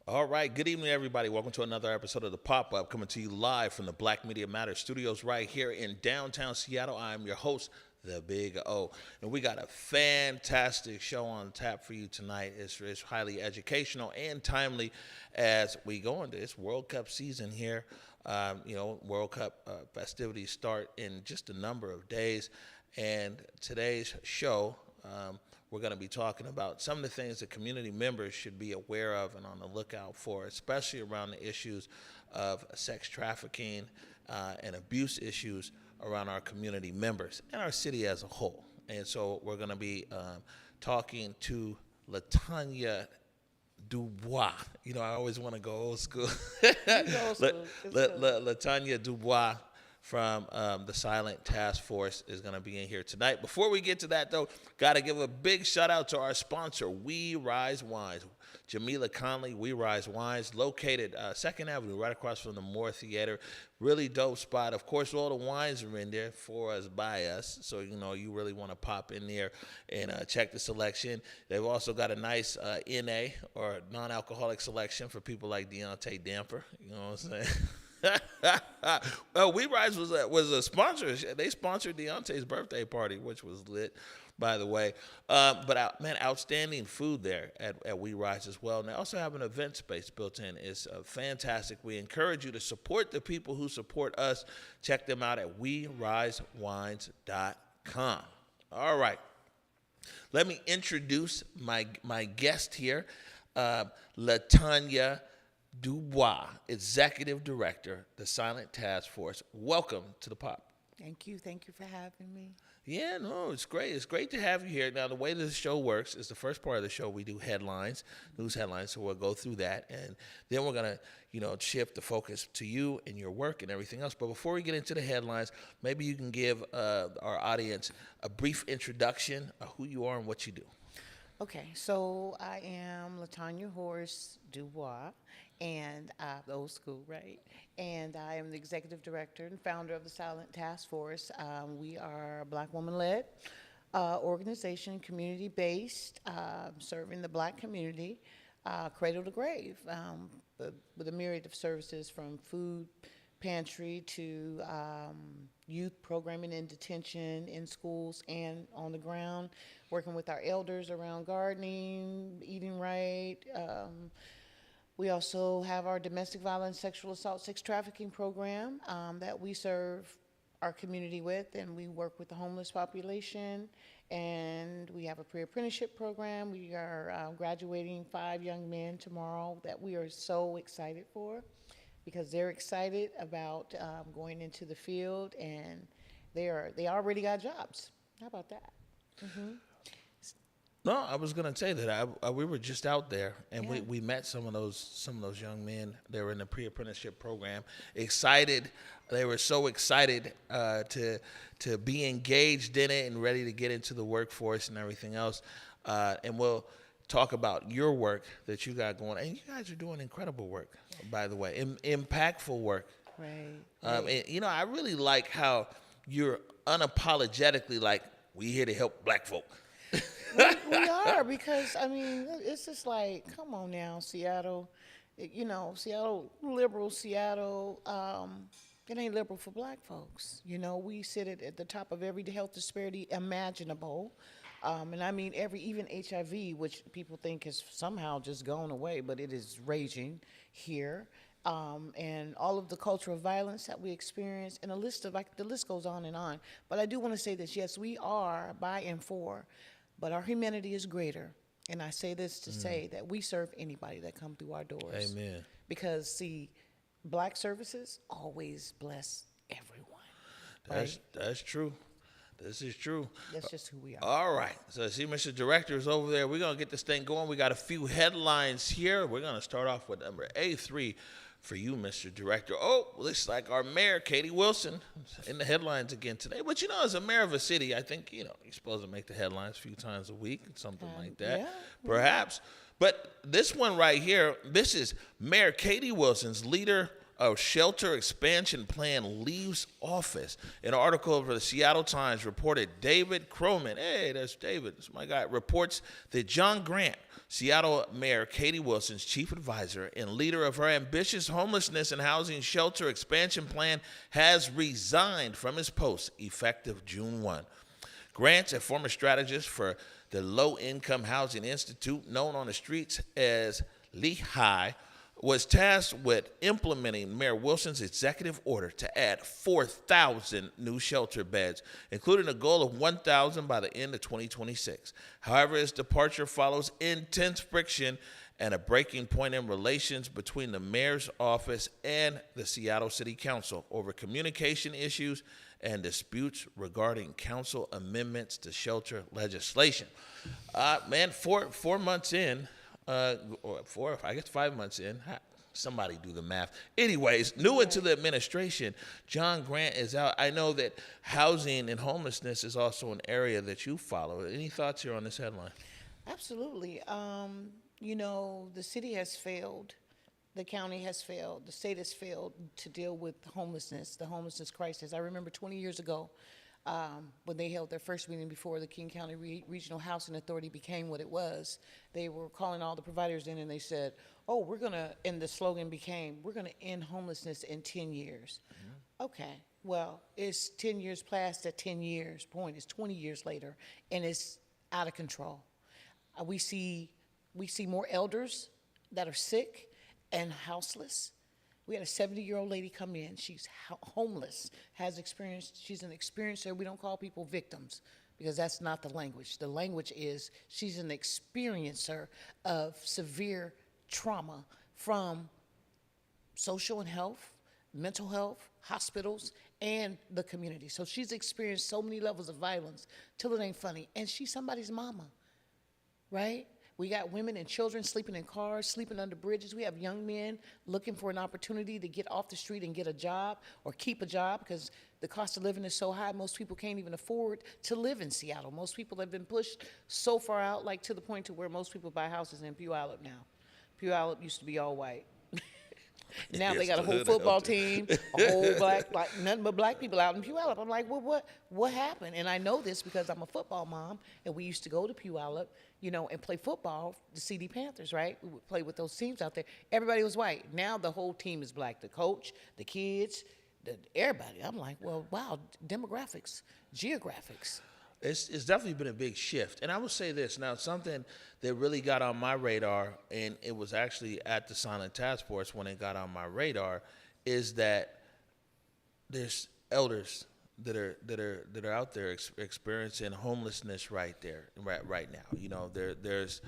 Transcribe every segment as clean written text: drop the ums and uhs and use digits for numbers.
All right, good evening, everybody. Welcome to another episode of the Pop-Up, coming to you live from the Black Media Matters studios right here in downtown Seattle. I am your host, The Big O, and we got a fantastic show on tap for you tonight. It's highly educational and timely as we go into this World Cup season here. World Cup festivities start in just a number of days, and today's show, we're going to be talking about some of the things that community members should be aware of and on the lookout for, especially around the issues of sex trafficking and abuse issues around our community members and our city as a whole. And so we're going to be talking to LaTanya DuBois. You know, I always want to go old school. LaTanya DuBois from the Silent Task Force is going to be in here tonight. Before we get to that, though, got to give a big shout out to our sponsor, We Rise Wines. Jamila Conley, We Rise Wines, located 2nd Avenue, right across from the Moore Theater. Really dope spot. Of course, all the wines are in there for us, by us. So, you know, you really want to pop in there and check the selection. They've also got a nice NA, or non-alcoholic selection, for people like Deontay Damper. You know what I'm saying? Well, We Rise was a sponsor. They sponsored Deontay's birthday party, which was lit, by the way. Outstanding food there at We Rise as well. And they also have an event space built in. It's fantastic. We encourage you to support the people who support us. Check them out at werisewines.com. All right. Let me introduce my guest here, LaTanya DuBois, Executive Director, the Silent Task Force. Welcome to the Pop. Thank you. Thank you for having me. Yeah, no, it's great. It's great to have you here. Now, the way this show works is the first part of the show, we do headlines, news headlines, so we'll go through that, and then we're going to, shift the focus to you and your work and everything else. But before we get into the headlines, maybe you can give our audience a brief introduction of who you are and what you do. Okay, so I am LaTanya Horace DuBois, and the old school, right? And I am the Executive Director and founder of the Silent Task Force. We are a Black woman-led organization, community-based, serving the Black community, cradle to grave, with a myriad of services from food pantry to youth programming in detention, in schools, and on the ground, working with our elders around gardening, eating right. We also have our domestic violence, sexual assault, sex trafficking program that we serve our community with, and we work with the homeless population. And we have a pre-apprenticeship program. We are graduating 5 young men tomorrow that we are so excited for, because they're excited about going into the field, and they already got jobs. How about that? Mm-hmm. No, I was going to say that we were just out there, and Yeah. we met some of those young men. They were in the pre-apprenticeship program. Excited, they were so excited to be engaged in it and ready to get into the workforce and everything else. And we'll talk about your work that you got going, and you guys are doing incredible work, by the way, impactful work. Right. And I really like how you're unapologetically like, we here to help Black folk. We are, because, it's just like, come on now, Seattle. Seattle, liberal Seattle, it ain't liberal for Black folks. We sit at the top of every health disparity imaginable. And I mean even HIV, which people think has somehow just gone away, but it is raging here. And all of the cultural violence that we experience, and the list goes on and on. But I do want to say this: yes, we are by and for, but our humanity is greater. And I say this to say that we serve anybody that come through our doors. Amen. Because see, black services always bless everyone. That's true. This is true. That's just who we are. All right. So, see, Mr. Director is over there. We're going to get this thing going. We got a few headlines here. We're going to start off with number A3 for you, Mr. Director. Oh, looks like our mayor, Katie Wilson, in the headlines again today. But, as a mayor of a city, I think, you're supposed to make the headlines a few times a week, something like that, yeah. perhaps. But this one right here, this is Mayor Katie Wilson's leader of shelter expansion plan leaves office. An article over the Seattle Times reported David Croman, hey, that's David, that's my guy, reports that Jon Grant, Seattle Mayor Katie Wilson's chief advisor and leader of her ambitious homelessness and housing shelter expansion plan, has resigned from his post effective June 1. Grant, a former strategist for the Low Income Housing Institute, known on the streets as Lehigh, was tasked with implementing Mayor Wilson's executive order to add 4,000 new shelter beds, including a goal of 1,000 by the end of 2026. However, his departure follows intense friction and a breaking point in relations between the mayor's office and the Seattle City Council over communication issues and disputes regarding council amendments to shelter legislation. 4 months in, or 5 months in. Somebody do the math. Anyways, new into the administration, Jon Grant is out. I know that housing and homelessness is also an area that you follow. Any thoughts here on this headline? Absolutely. The city has failed. The county has failed. The state has failed to deal with the homelessness crisis. I remember 20 years ago, when they held their first meeting before the King County Regional Housing Authority became what it was. They were calling all the providers in and they said, and the slogan became, we're going to end homelessness in 10 years. Mm-hmm. Okay, well, it's 10 years past that 10 years point. It's 20 years later, and it's out of control. We see more elders that are sick and houseless. We had a 70-year-old lady come in. She's homeless, she's an experiencer. We don't call people victims because that's not the language. The language is she's an experiencer of severe trauma from social and health, mental health, hospitals, and the community. So she's experienced so many levels of violence till it ain't funny. And she's somebody's mama, right? We got women and children sleeping in cars, sleeping under bridges. We have young men looking for an opportunity to get off the street and get a job or keep a job because the cost of living is so high, most people can't even afford to live in Seattle. Most people have been pushed so far out, like to the point to where most people buy houses in Puyallup now. Puyallup used to be all white. Now they got a whole football team, a whole nothing but black people out in Puyallup. I'm like, well, what happened? And I know this because I'm a football mom, and we used to go to Puyallup, and play football, the CD Panthers, right? We would play with those teams out there. Everybody was white. Now the whole team is black. The coach, the kids, everybody. I'm like, well, wow, demographics, geographics. It's definitely been a big shift. And I will say this, now something that really got on my radar, and it was actually at the Silent Task Force when it got on my radar, is that there's elders that are out there experiencing homelessness right now. There's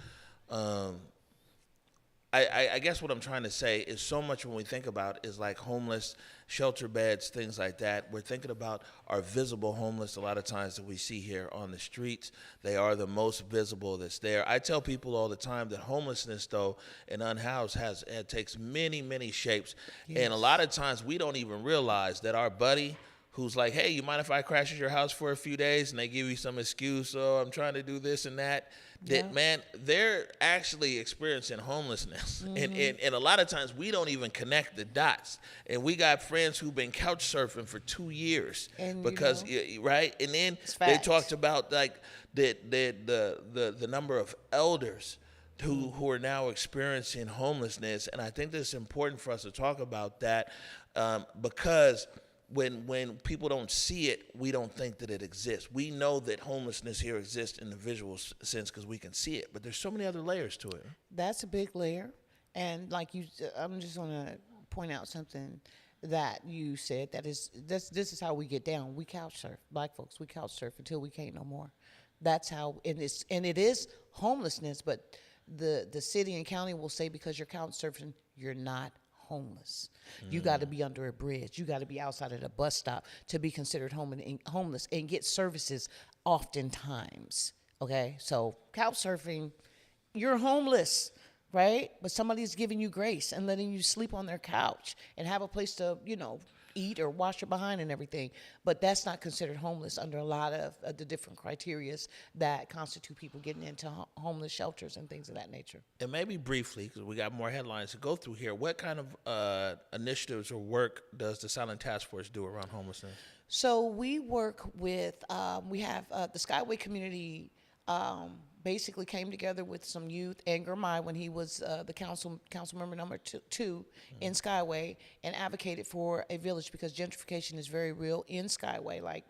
I guess what I'm trying to say is so much when we think about is like homeless, shelter beds, things like that. We're thinking about our visible homeless a lot of times that we see here on the streets. They are the most visible that's there. I tell people all the time that homelessness, though, and unhoused it takes many, many shapes. Yes. And a lot of times we don't even realize that our buddy who's like, hey, you mind if I crash at your house for a few days? And they give you some excuse, I'm trying to do this and that. Yeah. Man, they're actually experiencing homelessness. Mm-hmm. And a lot of times we don't even connect the dots. And we got friends who've been couch surfing for 2 years. And because, right? And then they talked about like the number of elders who are now experiencing homelessness. And I think that it's important for us to talk about that because when people don't see it, we don't think that it exists. We know that homelessness here exists in the visual sense because we can see it, but there's so many other layers to it. That's a big layer. And like you, I'm just going to point out something that you said this is how we get down. We couch surf. Black folks, we couch surf until we can't no more. That's how, and it is homelessness, but the city and county will say because you're couch surfing, you're not homeless. You got to be under a bridge. You got to be outside of the bus stop to be considered homeless and get services oftentimes. Okay, so couch surfing, you're homeless, right? But somebody's giving you grace and letting you sleep on their couch and have a place to, eat or wash your behind and everything. But that's not considered homeless under a lot of the different criterias that constitute people getting into homeless shelters and things of that nature. And maybe briefly, because we got more headlines to go through here, what kind of initiatives or work does the Silent Task Force do around homelessness? So we work with, we have the Skyway community basically came together with some youth and Gurmai when he was the council member number two in Skyway, and advocated for a village because gentrification is very real in Skyway. Like,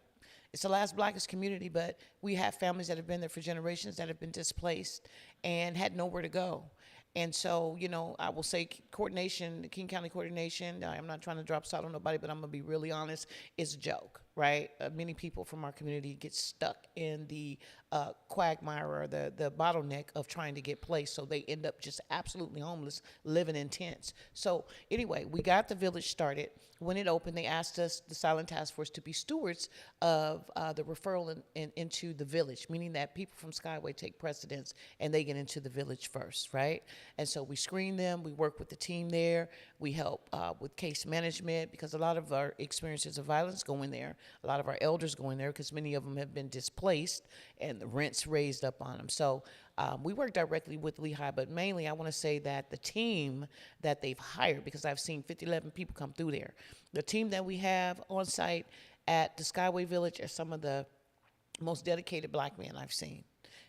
it's the last blackest community, but we have families that have been there for generations that have been displaced and had nowhere to go. And so, I will say coordination, King County coordination, I'm not trying to drop salt on nobody, but I'm going to be really honest, is a joke, right? Many people from our community get stuck in the quagmire or the bottleneck of trying to get placed, so they end up just absolutely homeless, living in tents. So anyway, we got the village started. When it opened, they asked us, the Silent Task Force, to be stewards of the referral into the village, meaning that people from Skyway take precedence and they get into the village first, right? And so we screen them, we work with the team there, we help with case management, because a lot of our experiences of violence go in there, a lot of our elders go in there because many of them have been displaced and the rent's raised up on them. So we work directly with Lehigh, but mainly I want to say that the team that they've hired, because I've seen 11 people come through there, the team that we have on site at the Skyway Village are some of the most dedicated black men I've seen.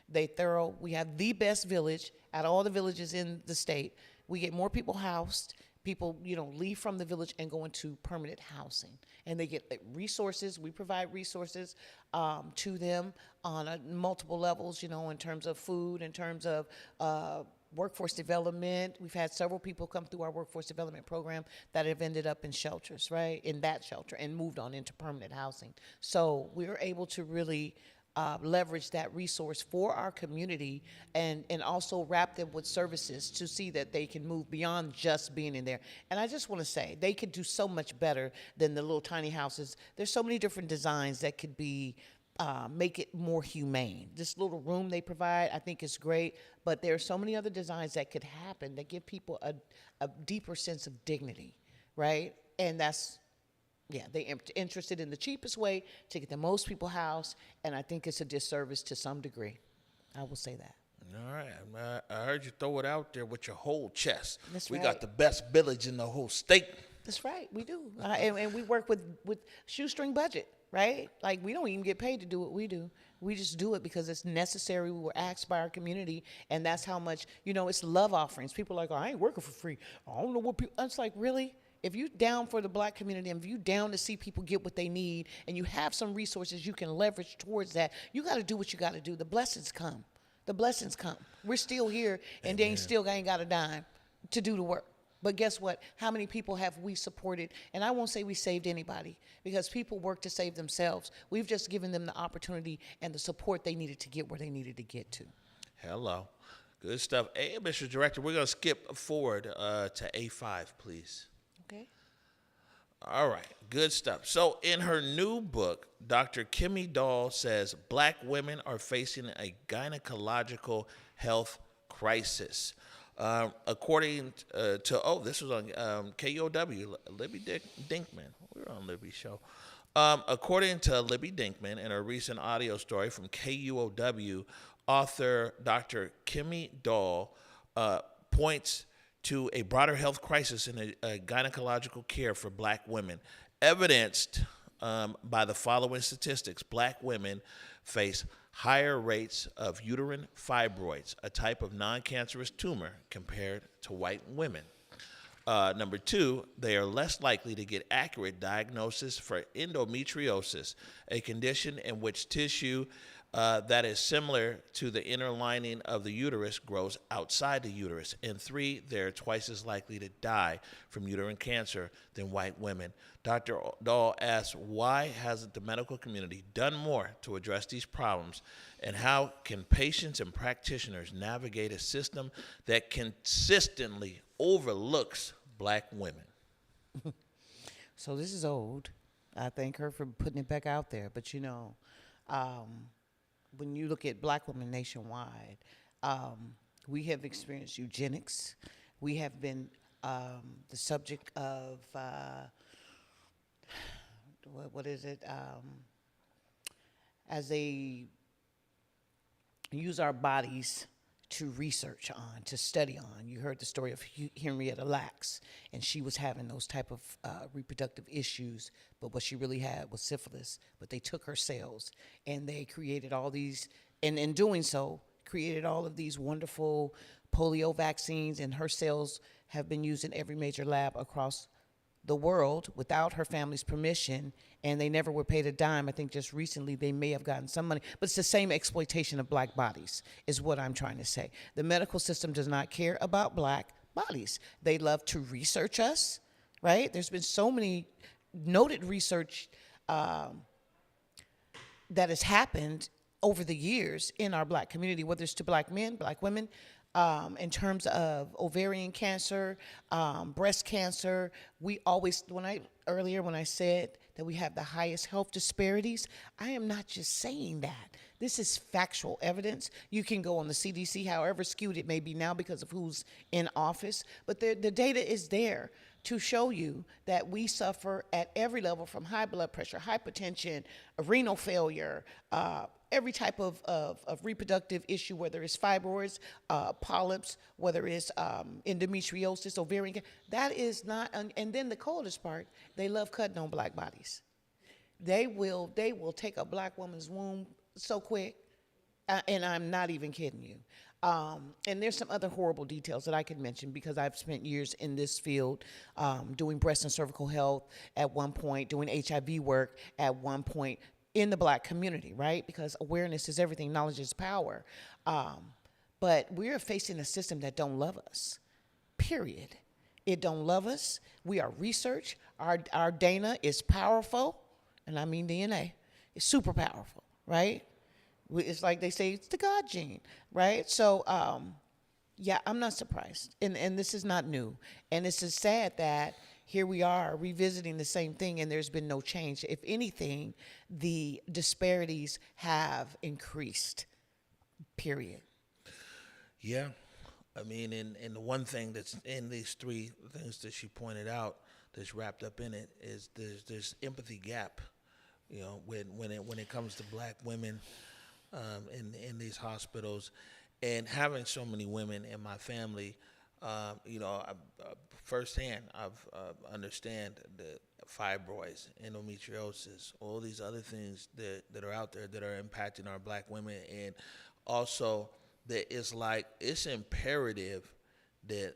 They thorough. We have the best village out of all the villages in the state. We get more people housed. People, leave from the village and go into permanent housing. And they get resources. We provide resources to them on multiple levels, in terms of food, in terms of workforce development. We've had several people come through our workforce development program that have ended up in shelters, right? In that shelter and moved on into permanent housing. So we're able to really leverage that resource for our community and also wrap them with services to see that they can move beyond just being in there. And I just want to say, they could do so much better than the little tiny houses. There's so many different designs that could be make it more humane. This little room they provide, I think, is great, but there are so many other designs that could happen that give people a deeper sense of dignity, right? And that's, they're interested in the cheapest way to get the most people housed, and I think it's a disservice to some degree. I will say that. All right. I heard you throw it out there with your whole chest. That's we right. got the best village in the whole state. That's right, we do. And we work with shoestring budget, right? Like, we don't even get paid to do what we do. We just do it because it's necessary. We were asked by our community, and that's how much, it's love offerings. People are like, oh, I ain't working for free. I don't know what people, it's like, really? If you're down for the black community, and if you're down to see people get what they need, and you have some resources you can leverage towards that, you got to do what you got to do. The blessings come. The blessings come. We're still here, and they still ain't got a dime to do the work. But guess what? How many people have we supported? And I won't say we saved anybody, because people work to save themselves. We've just given them the opportunity and the support they needed to get where they needed to get to. Hello. Good stuff. Hey, Mr. Director, we're going to skip forward to A5, please. Okay. All right, good stuff. So in her new book, Dr. Kemi Doll says black women are facing a gynecological health crisis. According to, this was on KOW, Libby Dinkman. We were on Libby's show. According to Libby Dinkman in a recent audio story from KUOW, author Dr. Kemi Doll points to a broader health crisis in a gynecological care for black women, evidenced by the following statistics. Black women face higher rates of uterine fibroids, a type of non-cancerous tumor, compared to white women. Number two, they are less likely to get accurate diagnosis for endometriosis, a condition in which tissue that is similar to the inner lining of the uterus grows outside the uterus. And three, they're twice as likely to die from uterine cancer than white women. Dr. Doll asks, why hasn't the medical community done more to address these problems? And how can patients and practitioners navigate a system that consistently overlooks black women? So this is old. I thank her for putting it back out there. But when you look at black women nationwide, we have experienced eugenics. We have been the subject of, what is it? As they use our bodies to research on, to study on. You heard the story of Henrietta Lacks, and she was having those type of reproductive issues, but what she really had was syphilis. But they took her cells, and they created all these, and in doing so, created all of these wonderful polio vaccines, and her cells have been used in every major lab across the world without her family's permission, and they never were paid a dime. I think just recently they may have gotten some money, but it's the same exploitation of black bodies is what I'm trying to say. The medical system does not care about black bodies. They love to research us, right? There's been so many noted research that has happened over the years in our black community, whether it's to black men, black women, in terms of ovarian cancer, breast cancer. We always, when I said that we have the highest health disparities, I am not just saying that. This is factual evidence. You can go on the CDC, however skewed it may be now because of who's in office, but the data is there to show you that we suffer at every level, from high blood pressure, hypertension, renal failure, every type of reproductive issue, whether it's fibroids, polyps, whether it's endometriosis, ovarian. That is not, and then the coldest part, they love cutting on black bodies. They will take a black woman's womb so quick, and I'm not even kidding you. And there's some other horrible details that I could mention because I've spent years in this field, doing breast and cervical health at one point, doing HIV work at one point in the black community, right? Because awareness is everything, knowledge is power. But we're facing a system that don't love us, period. It don't love us. We are research. Our Dana is powerful, and I mean DNA. It's super powerful, right? It's like they say, it's the God gene, right? So, yeah, I'm not surprised. And this is not new. And it's just sad that here we are revisiting the same thing and there's been no change. If anything, the disparities have increased, period. Yeah. I mean, and the one thing that's in these three things that she pointed out that's wrapped up in it is there's empathy gap, you know, when it comes to black women in these hospitals, and having so many women in my family, you know, firsthand I've understand the fibroids, endometriosis, all these other things that are out there that are impacting our black women, and also that it's imperative that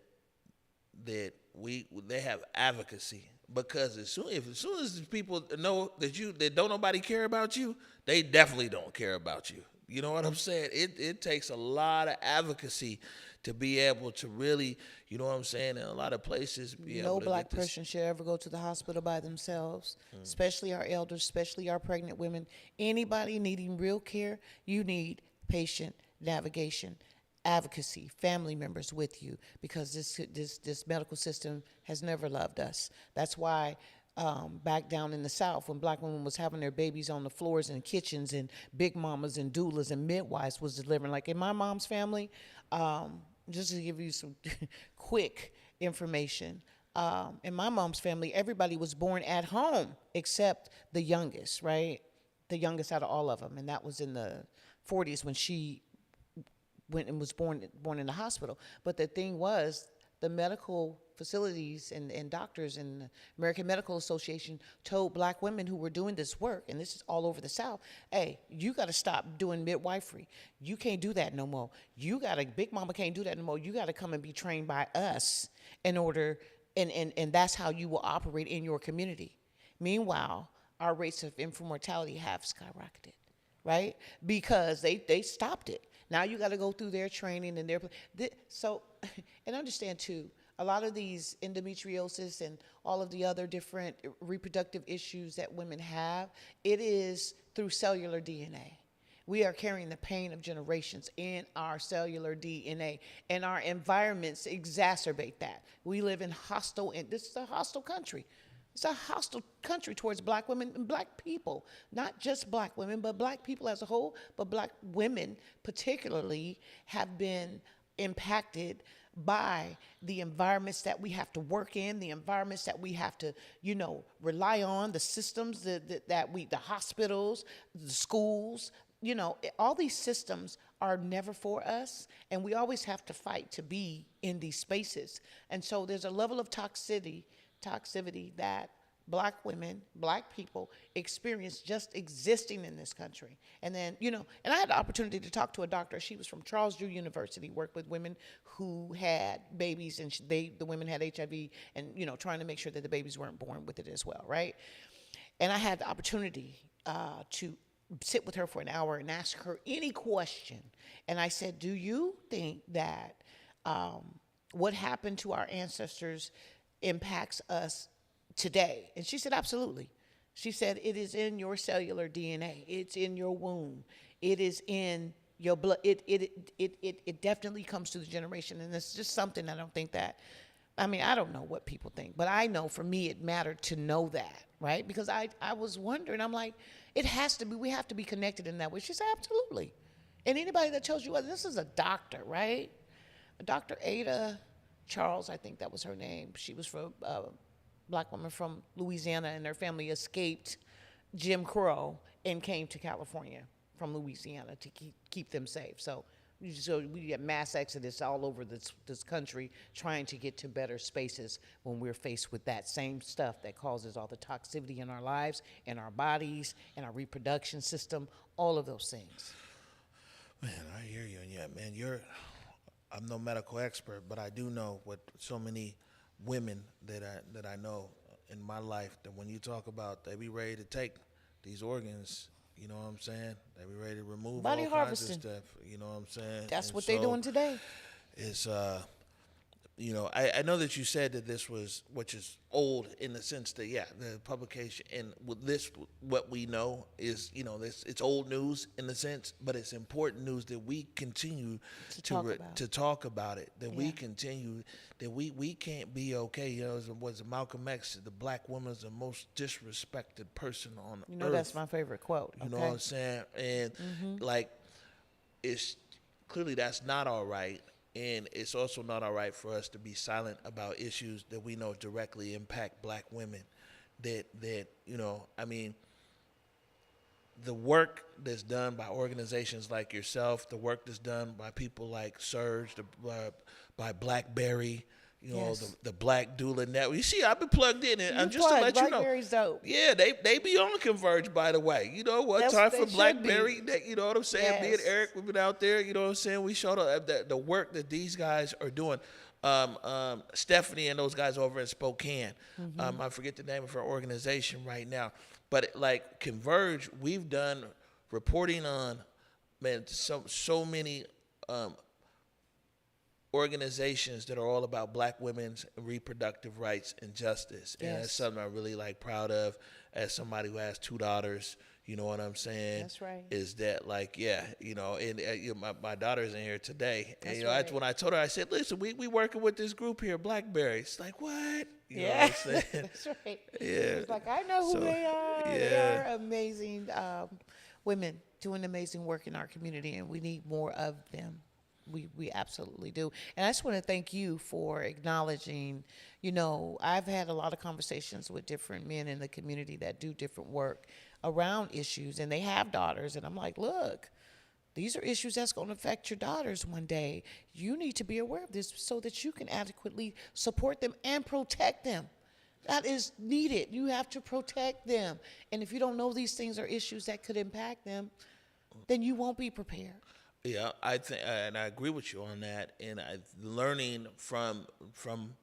they have advocacy, because as soon as people know that don't nobody care about you, they definitely don't care about you. You know what I'm saying? It takes a lot of advocacy to be able to really, you know what I'm saying, in a lot of places. No black person should ever go to the hospital by themselves, especially our elders, especially our pregnant women. Anybody needing real care, you need patient navigation, advocacy, family members with you, because this medical system has never loved us. That's why back down in the South, when black women was having their babies on the floors in kitchens, and big mamas and doulas and midwives was delivering, like in my mom's family, just to give you some quick information, in my mom's family, everybody was born at home except the youngest, right? The youngest out of all of them, and that was in the 40s when she went and was born in the hospital. But the thing was, the medical facilities and doctors and the American Medical Association told black women who were doing this work, and this is all over the South, hey, you got to stop doing midwifery. You can't do that no more. Big mama can't do that no more. You got to come and be trained by us in order And that's how you will operate in your community. Meanwhile, our rates of infant mortality have skyrocketed, right? Because they stopped it. Now you got to go through their training and so, and understand too, a lot of these endometriosis and all of the other different reproductive issues that women have, it is through cellular DNA. We are carrying the pain of generations in our cellular DNA, and our environments exacerbate that. We live in this is a hostile country. It's a hostile country towards black women and black people. Not just black women, but black people as a whole, but black women particularly have been impacted by the environments that we have to work in, the environments that we have to, rely on, the systems the hospitals, the schools, all these systems are never for us, and we always have to fight to be in these spaces. And so there's a level of toxicity that black women, black people experience just existing in this country. And then, and I had the opportunity to talk to a doctor. She was from Charles Drew University, worked with women who had babies, and the women had HIV, and, trying to make sure that the babies weren't born with it as well, right? And I had the opportunity to sit with her for an hour and ask her any question. And I said, do you think that what happened to our ancestors impacts us today? And she said, absolutely. She said, it is in your cellular DNA. It's in your womb. It is in your blood. It definitely comes to the generation. And it's just something I don't know what people think, but I know for me it mattered to know that, right? Because I was wondering, I'm like, we have to be connected in that way. She said, absolutely. And anybody that tells you, this is a doctor, right? Dr. Ada Charles, I think that was her name. She was from a black woman from Louisiana, and her family escaped Jim Crow and came to California from Louisiana to keep them safe. So we get mass exodus all over this country trying to get to better spaces when we're faced with that same stuff that causes all the toxicity in our lives, in our bodies, in our reproduction system, all of those things. Man, I hear you. And yeah, man, I'm no medical expert, but I do know what so many women that I know in my life, that when you talk about they be ready to take these organs, you know what I'm saying? They be ready to remove body all harvesting. kinds of stuff, you know what I'm saying? That's what they're doing today. It's I know that you said that this was, which is old in the sense that, the publication, and with this, what we know is, it's old news in the sense, but it's important news that we continue to talk about it, that we continue, that we can't be okay. Was Malcolm X, the black woman is the most disrespected person on earth. That's my favorite quote. You know what I'm saying? And it's clearly that's not all right. And it's also not all right for us to be silent about issues that we know directly impact black women. The work that's done by organizations like yourself, the work that's done by people like Surge, by BlackBerry, the Black Doula Network. You see, I've been plugged in, and just to let you know, BlackBerry's dope. Yeah, they be on Converge, by the way. Time for BlackBerry. You know what I'm saying? Yes. Me and Eric, we've been out there. You know what I'm saying? We showed up the work that these guys are doing. Stephanie and those guys over in Spokane. I forget the name of her organization right now, but like Converge, we've done reporting on so many. Organizations that are all about black women's reproductive rights and justice. And that's something I'm really proud of as somebody who has 2 daughters. You know what I'm saying? That's right. Is that my daughter's in here today. And right. When I told her, I said, listen, we working with this group here, BlackBerry. It's like, what? You know what I'm saying? That's right. Yeah. It's like, I know who they are. Yeah. They are amazing women doing amazing work in our community, and we need more of them. We absolutely do. And I just want to thank you for acknowledging, I've had a lot of conversations with different men in the community that do different work around issues, and they have daughters. And I'm like, look, these are issues that's going to affect your daughters one day. You need to be aware of this so that you can adequately support them and protect them. That is needed. You have to protect them. And if you don't know these things are issues that could impact them, then you won't be prepared. Yeah, I think, and I agree with you on that. And learning from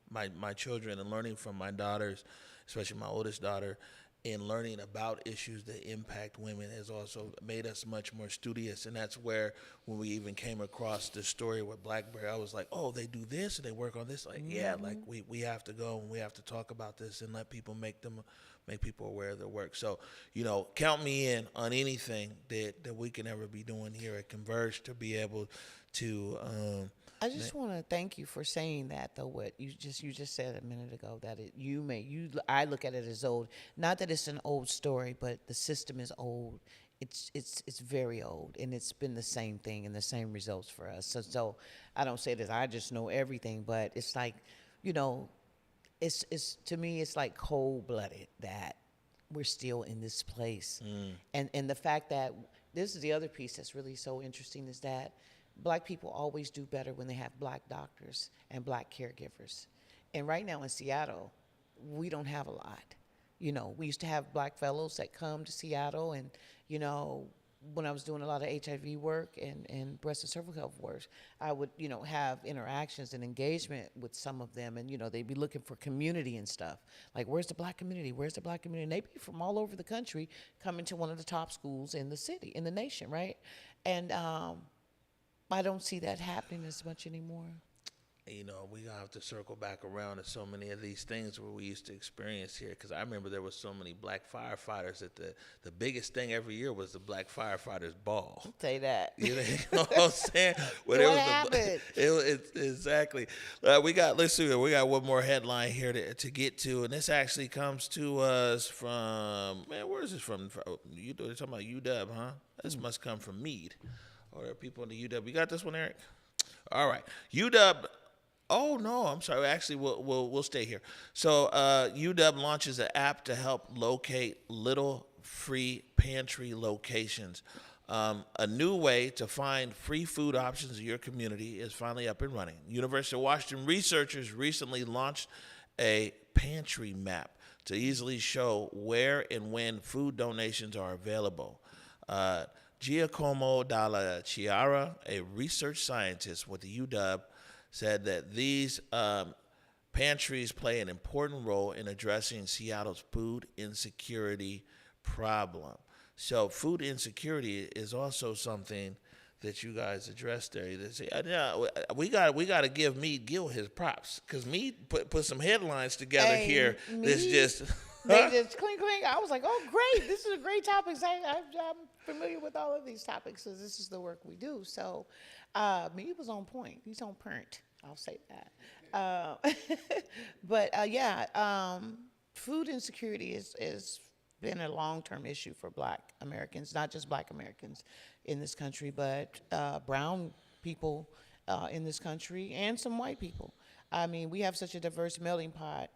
my children and learning from my daughters, especially my oldest daughter, and learning about issues that impact women has also made us much more studious. And that's where when we even came across the story with BlackBerry, I was like, oh, they do this and they work on this. Like, yeah, like we have to go and we have to talk about this and let people make people aware of their work. So, count me in on anything that we can ever be doing here at Converge to be able to. I just want to thank you for saying that, though. What you just said a minute ago, that I look at it as old. Not that it's an old story, but the system is old. It's very old, and it's been the same thing and the same results for us. So I don't say that I just know everything, but it's like, you know, it's to me it's like cold blooded that we're still in this place, and the fact that this is the other piece that's really so interesting is that Black people always do better when they have Black doctors and Black caregivers. And right now in Seattle, we don't have a lot. We used to have Black fellows that come to Seattle, and, when I was doing a lot of HIV work and breast and cervical health work, I would, have interactions and engagement with some of them, and, they'd be looking for community and stuff. Like, where's the Black community? Where's the Black community? And they'd be from all over the country coming to one of the top schools in the city, in the nation, right? And I don't see that happening as much anymore. We're going to have to circle back around to so many of these things where we used to experience here. Because I remember there was so many Black firefighters that the biggest thing every year was the Black Firefighters Ball. I'll say that. You know what I'm saying? What happened? Exactly. Let's see, we got one more headline here to get to. And this actually comes to us from, where is this from? You're talking about UW, huh? This must come from Meade. Or there are people in the UW. You got this one, Eric? All right. UW. Oh no, I'm sorry. Actually, we'll stay here. So UW launches an app to help locate little free pantry locations. A new way to find free food options in your community is finally up and running. University of Washington researchers recently launched a pantry map to easily show where and when food donations are available. Giacomo Dalla Chiara, a research scientist with the UW, said that these pantries play an important role in addressing Seattle's food insecurity problem. So food insecurity is also something that you guys addressed there. They say, we got to give Meade Gill his props, because Meade put some headlines together here. That's just... They just clink. I was like, oh, great. This is a great topic. I'm familiar with all of these topics because this is the work we do. So Meade was on point. He's on point. I'll say that. But food insecurity is been a long-term issue for Black Americans, not just Black Americans in this country, but brown people in this country and some white people. I mean, we have such a diverse melting pot.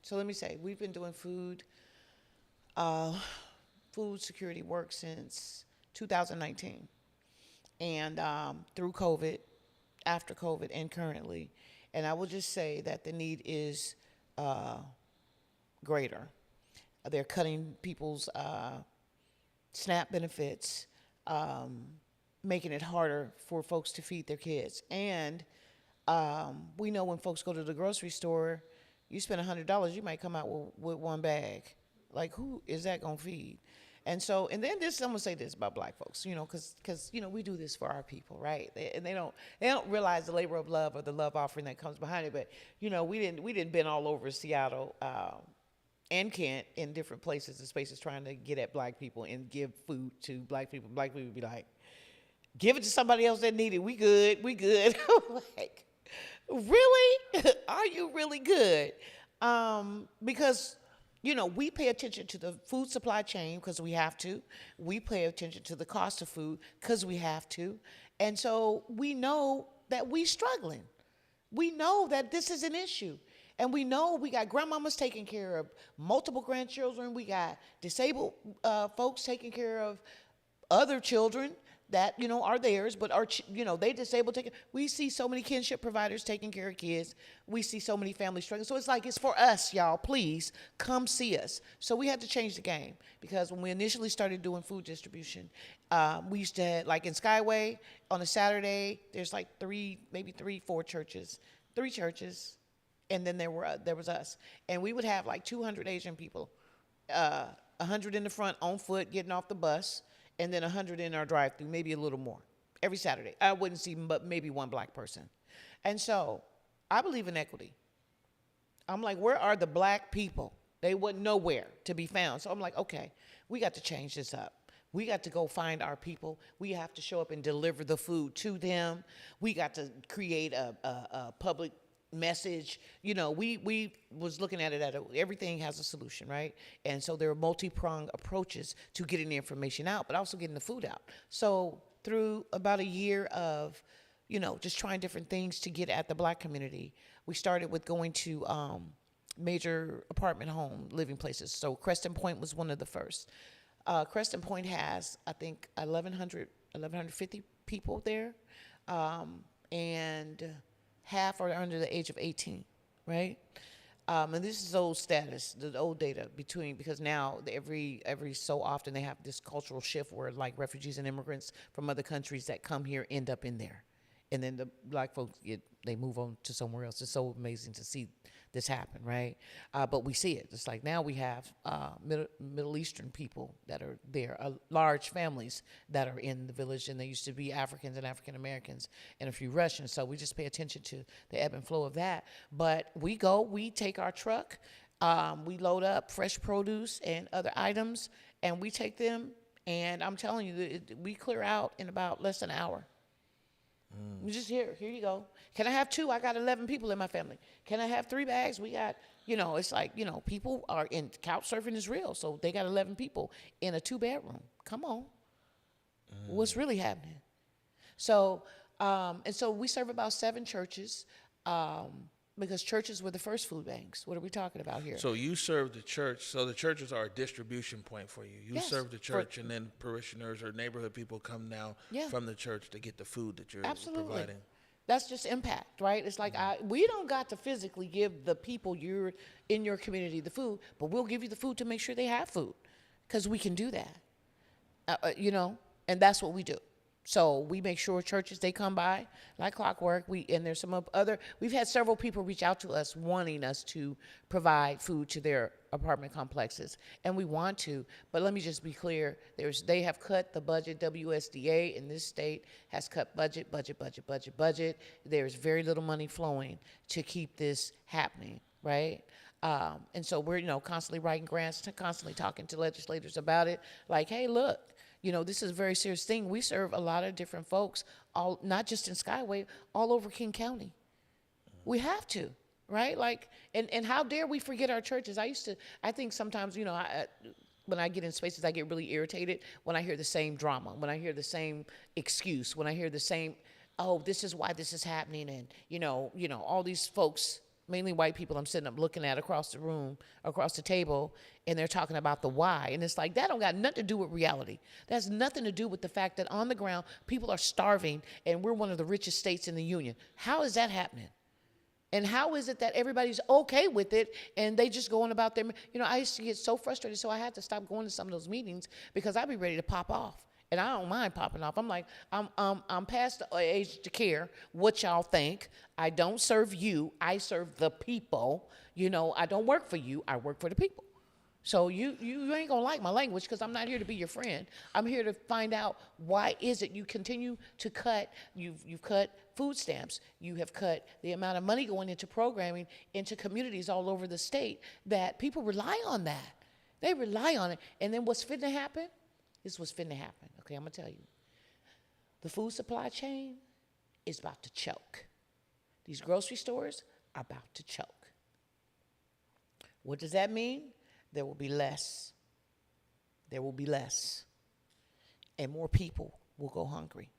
So let me say, we've been doing food security work since 2019. And through COVID, after COVID, and currently. And I will just say that the need is greater. They're cutting people's SNAP benefits, making it harder for folks to feed their kids. And we know when folks go to the grocery store, you spend $100, you might come out with one bag. Like, who is that going to feed? And so, and then I'm gonna say this about Black folks, because we do this for our people, right? And they don't realize the labor of love or the love offering that comes behind it. But we didn't been all over Seattle and Kent in different places and spaces trying to get at Black people and give food to Black people. Black people would be like, give it to somebody else that need it. We good. Like, really? Are you really good? Because we pay attention to the food supply chain because we have to. We pay attention to the cost of food because we have to. And so we know that we're struggling. We know that this is an issue. And we know we got grandmamas taking care of multiple grandchildren. We got disabled folks taking care of other children. that, are theirs, but are, they disabled. We see so many kinship providers taking care of kids. We see so many families struggling. So it's like, it's for us, y'all. Please come see us. So we had to change the game, because when we initially started doing food distribution, we used to have, like in Skyway, on a Saturday, there's like three churches, and then there was us. And we would have like 200 Asian people, 100 in the front on foot getting off the bus, and then 100 in our drive-thru, maybe a little more, every Saturday. I wouldn't see but maybe one black person. And so I believe in equity. I'm like, where are the black people? They weren't nowhere to be found. So I'm like, okay, we got to change this up. We got to go find our people. We have to show up and deliver the food to them. We got to create a public message. We was looking at it everything has a solution, right? And so there are multi-pronged approaches to getting the information out, but also getting the food out. So through about a year of, just trying different things to get at the black community, we started with going to major apartment home living places. So Creston Point was one of the first. Creston Point has, I think, 1,150 people there, and half are under the age of 18, right? And this is old status, the old data because now every so often they have this cultural shift where like refugees and immigrants from other countries that come here end up in there. And then the black folks, they move on to somewhere else. It's so amazing to see this happen, right? But we see it. It's like now we have Middle Eastern people that are there, large families that are in the village, and they used to be Africans and African Americans and a few Russians. So we just pay attention to the ebb and flow of that. But we take our truck, we load up fresh produce and other items, and we take them, and I'm telling you, we clear out in about less than an hour. We just here you go. Can I have 2? I got 11 people in my family. Can I have 3 bags? We got, it's like, people are in, couch surfing is real. So they got 11 people in a 2-bedroom. Come on. What's really happening? So, and so we serve about 7 churches, because churches were the first food banks. What are we talking about here? So you serve the church. So the churches are a distribution point for you. You Yes, serve the church, and then parishioners or neighborhood people come now from the church to get the food that you're providing. That's just impact, right? It's like we don't got to physically give the people in your community the food, but we'll give you the food to make sure they have food, because we can do that, and that's what we do. So we make sure churches, they come by like clockwork. And there's we've had several people reach out to us wanting us to provide food to their apartment complexes. And we want to, but let me just be clear. They have cut the budget. WSDA in this state has cut budget. There's very little money flowing to keep this happening, right? And so we're, constantly writing grants, constantly talking to legislators about it. Like, hey, look, this is a very serious thing. We serve a lot of different folks, not just in Skyway, all over King County. We have to, right? Like, and how dare we forget our churches? I think sometimes, when I get in spaces, I get really irritated when I hear the same drama, when I hear the same excuse, when I hear the same, oh, this is why this is happening. And, all these folks, mainly white people, I'm sitting up looking at across the table, and they're talking about the why. And it's like, that don't got nothing to do with reality. That has nothing to do with the fact that on the ground, people are starving, and we're one of the richest states in the union. How is that happening? And how is it that everybody's okay with it, and they just going about their, I used to get so frustrated, so I had to stop going to some of those meetings, because I'd be ready to pop off. And I don't mind popping off. I'm like, I'm past the age to care what y'all think. I don't serve you. I serve the people. I don't work for you. I work for the people. So you ain't gonna like my language, because I'm not here to be your friend. I'm here to find out why is it you continue to cut. You've cut food stamps. You have cut the amount of money going into programming into communities all over the state, that people rely on that. They rely on it. And then what's finna happen? This was finna happen. Okay, I'm gonna tell you. The food supply chain is about to choke. These grocery stores are about to choke. What does that mean? There will be less. There will be less. And more people will go hungry.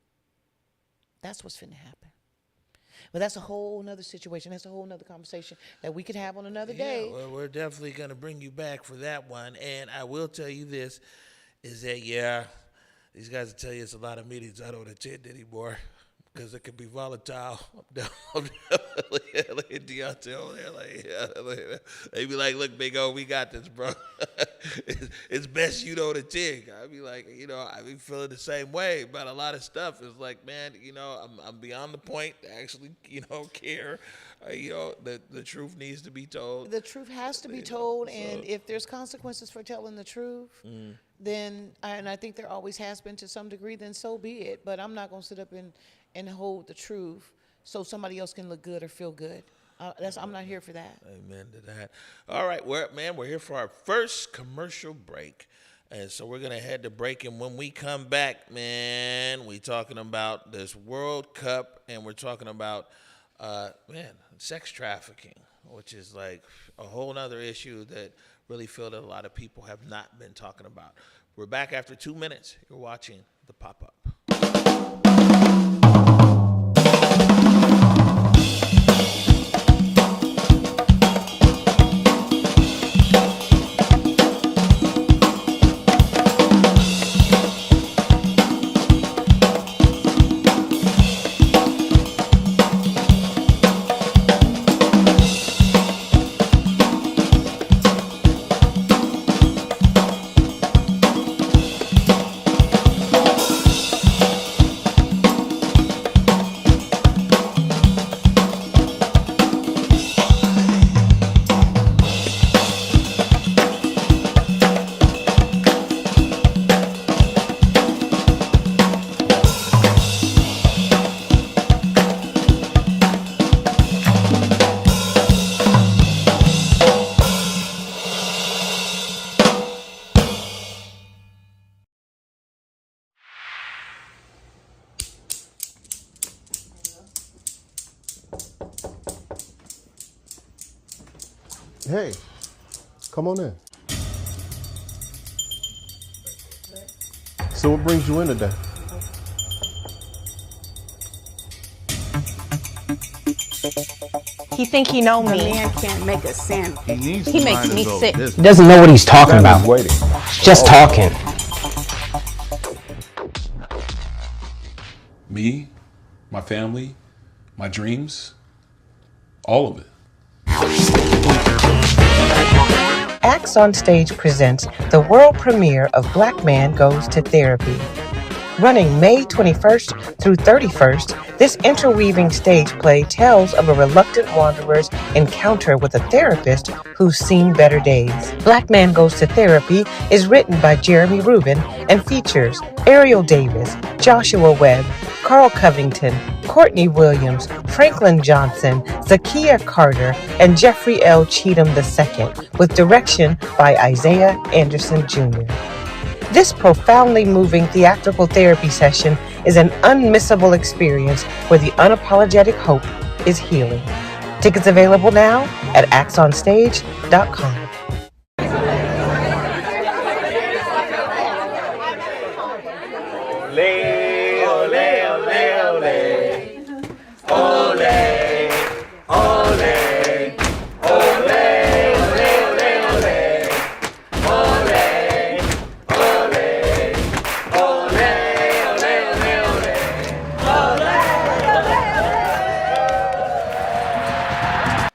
That's what's finna happen. But that's a whole nother situation. That's a whole nother conversation that we could have on another day. Well, we're definitely gonna bring you back for that one. And I will tell you this, is that, these guys will tell you it's a lot of meetings I don't attend anymore because it can be volatile. I'm look at Deontay over there, like, yeah, they be like, look, big O, we got this, bro. It's best you don't attend. I be like, I be feeling the same way about a lot of stuff. It's like, man, I'm beyond the point to actually, care. The truth needs to be told. The truth has to be told, and if there's consequences for telling the truth, then, and I think there always has been to some degree, then so be it. But I'm not going to sit up and hold the truth so somebody else can look good or feel good. I'm not here for that. Amen to that. All right, we're here for our first commercial break. And so we're going to head to break. And when we come back, man, we talking about this World Cup, and we're talking about, sex trafficking, which is like a whole nother issue that really feel that a lot of people have not been talking about. We're back after 2 minutes. You're watching The Pop-Up. Hey, come on in. So what brings you in today? He think he know A me. man can't make a sandwich. He makes me sick. He doesn't know what he's talking about. Waiting. Just talking. Me, my family, my dreams, all of it. Acts on Stage presents the world premiere of Black Man Goes to Therapy. Running May 21st through 31st, this interweaving stage play tells of a reluctant wanderer's encounter with a therapist who's seen better days. Black Man Goes to Therapy is written by Jeremy Rubin and features Ariel Davis, Joshua Webb, Carl Covington, Courtney Williams, Franklin Johnson, Zakiya Carter, and Jeffrey L. Cheatham II, with direction by Isaiah Anderson Jr. This profoundly moving theatrical therapy session is an unmissable experience where the unapologetic hope is healing. Tickets available now at axonstage.com.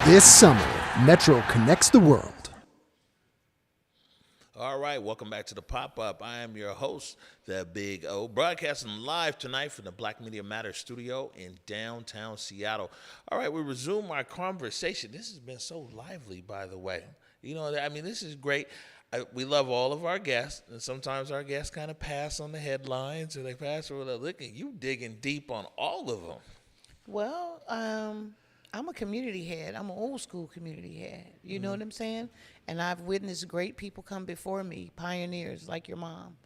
This summer, Metro connects the world. All right, welcome back to The Pop-Up. I am your host, The Big O, broadcasting live tonight from the Black Media Matters studio in downtown Seattle. All right, we resume our conversation. This has been so lively, by the way. This is great. We love all of our guests, and sometimes our guests kind of pass on the headlines, or they pass over the look at you digging deep on all of them. Well, I'm a community head. I'm an old school community head. You know what I'm saying? And I've witnessed great people come before me, pioneers like your mom.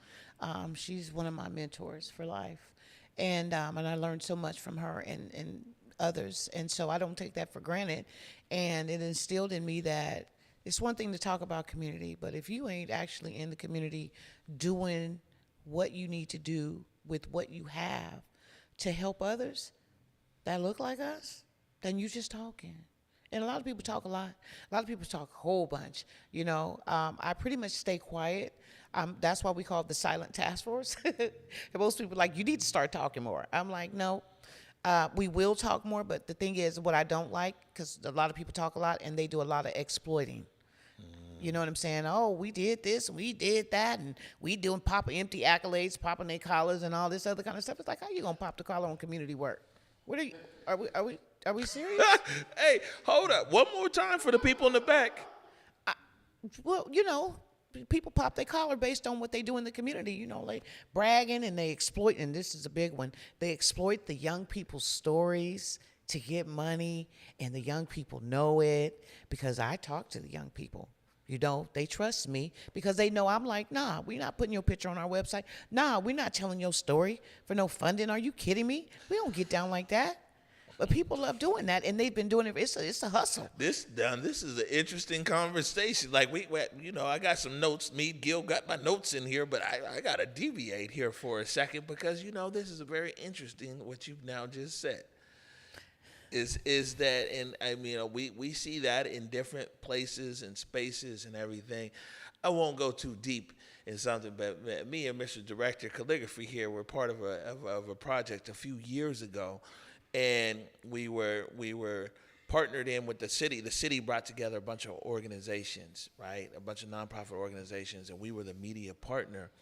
She's one of my mentors for life. And I learned so much from her and others. And so I don't take that for granted. And it instilled in me that it's one thing to talk about community, but if you ain't actually in the community doing what you need to do with what you have to help others that look like us, then you just talking. And a lot of people talk a lot. A lot of people talk a whole bunch. I pretty much stay quiet. That's why we call it the silent task force. And most people are like, you need to start talking more. I'm like, no, we will talk more. But the thing is, what I don't like, because a lot of people talk a lot and they do a lot of exploiting. You know what I'm saying? Oh, we did this, we did that, and we doing empty accolades, popping their collars, and all this other kind of stuff. It's like, how you gonna pop the collar on community work? What are we serious? Hey, hold up. One more time for the people in the back. Well, people pop their collar based on what they do in the community. Like bragging, and they exploit. And this is a big one. They exploit the young people's stories to get money, and the young people know it because I talk to the young people. They trust me because they know I'm like, nah, we're not putting your picture on our website. Nah, we're not telling your story for no funding. Are you kidding me? We don't get down like that. But people love doing that, and they've been doing it. It's a hustle. This is an interesting conversation. Like I got some notes. Me, Gil got my notes in here, but I got to deviate here for a second because this is a very interesting what you've now just said. Is that, and I mean, we see that in different places and spaces and everything. I won't go too deep in something, but me and Mr. Director Calligraphy here were part of a project a few years ago, and we were partnered in with the city. The city brought together a bunch of organizations, right? A bunch of nonprofit organizations, and we were the media partner.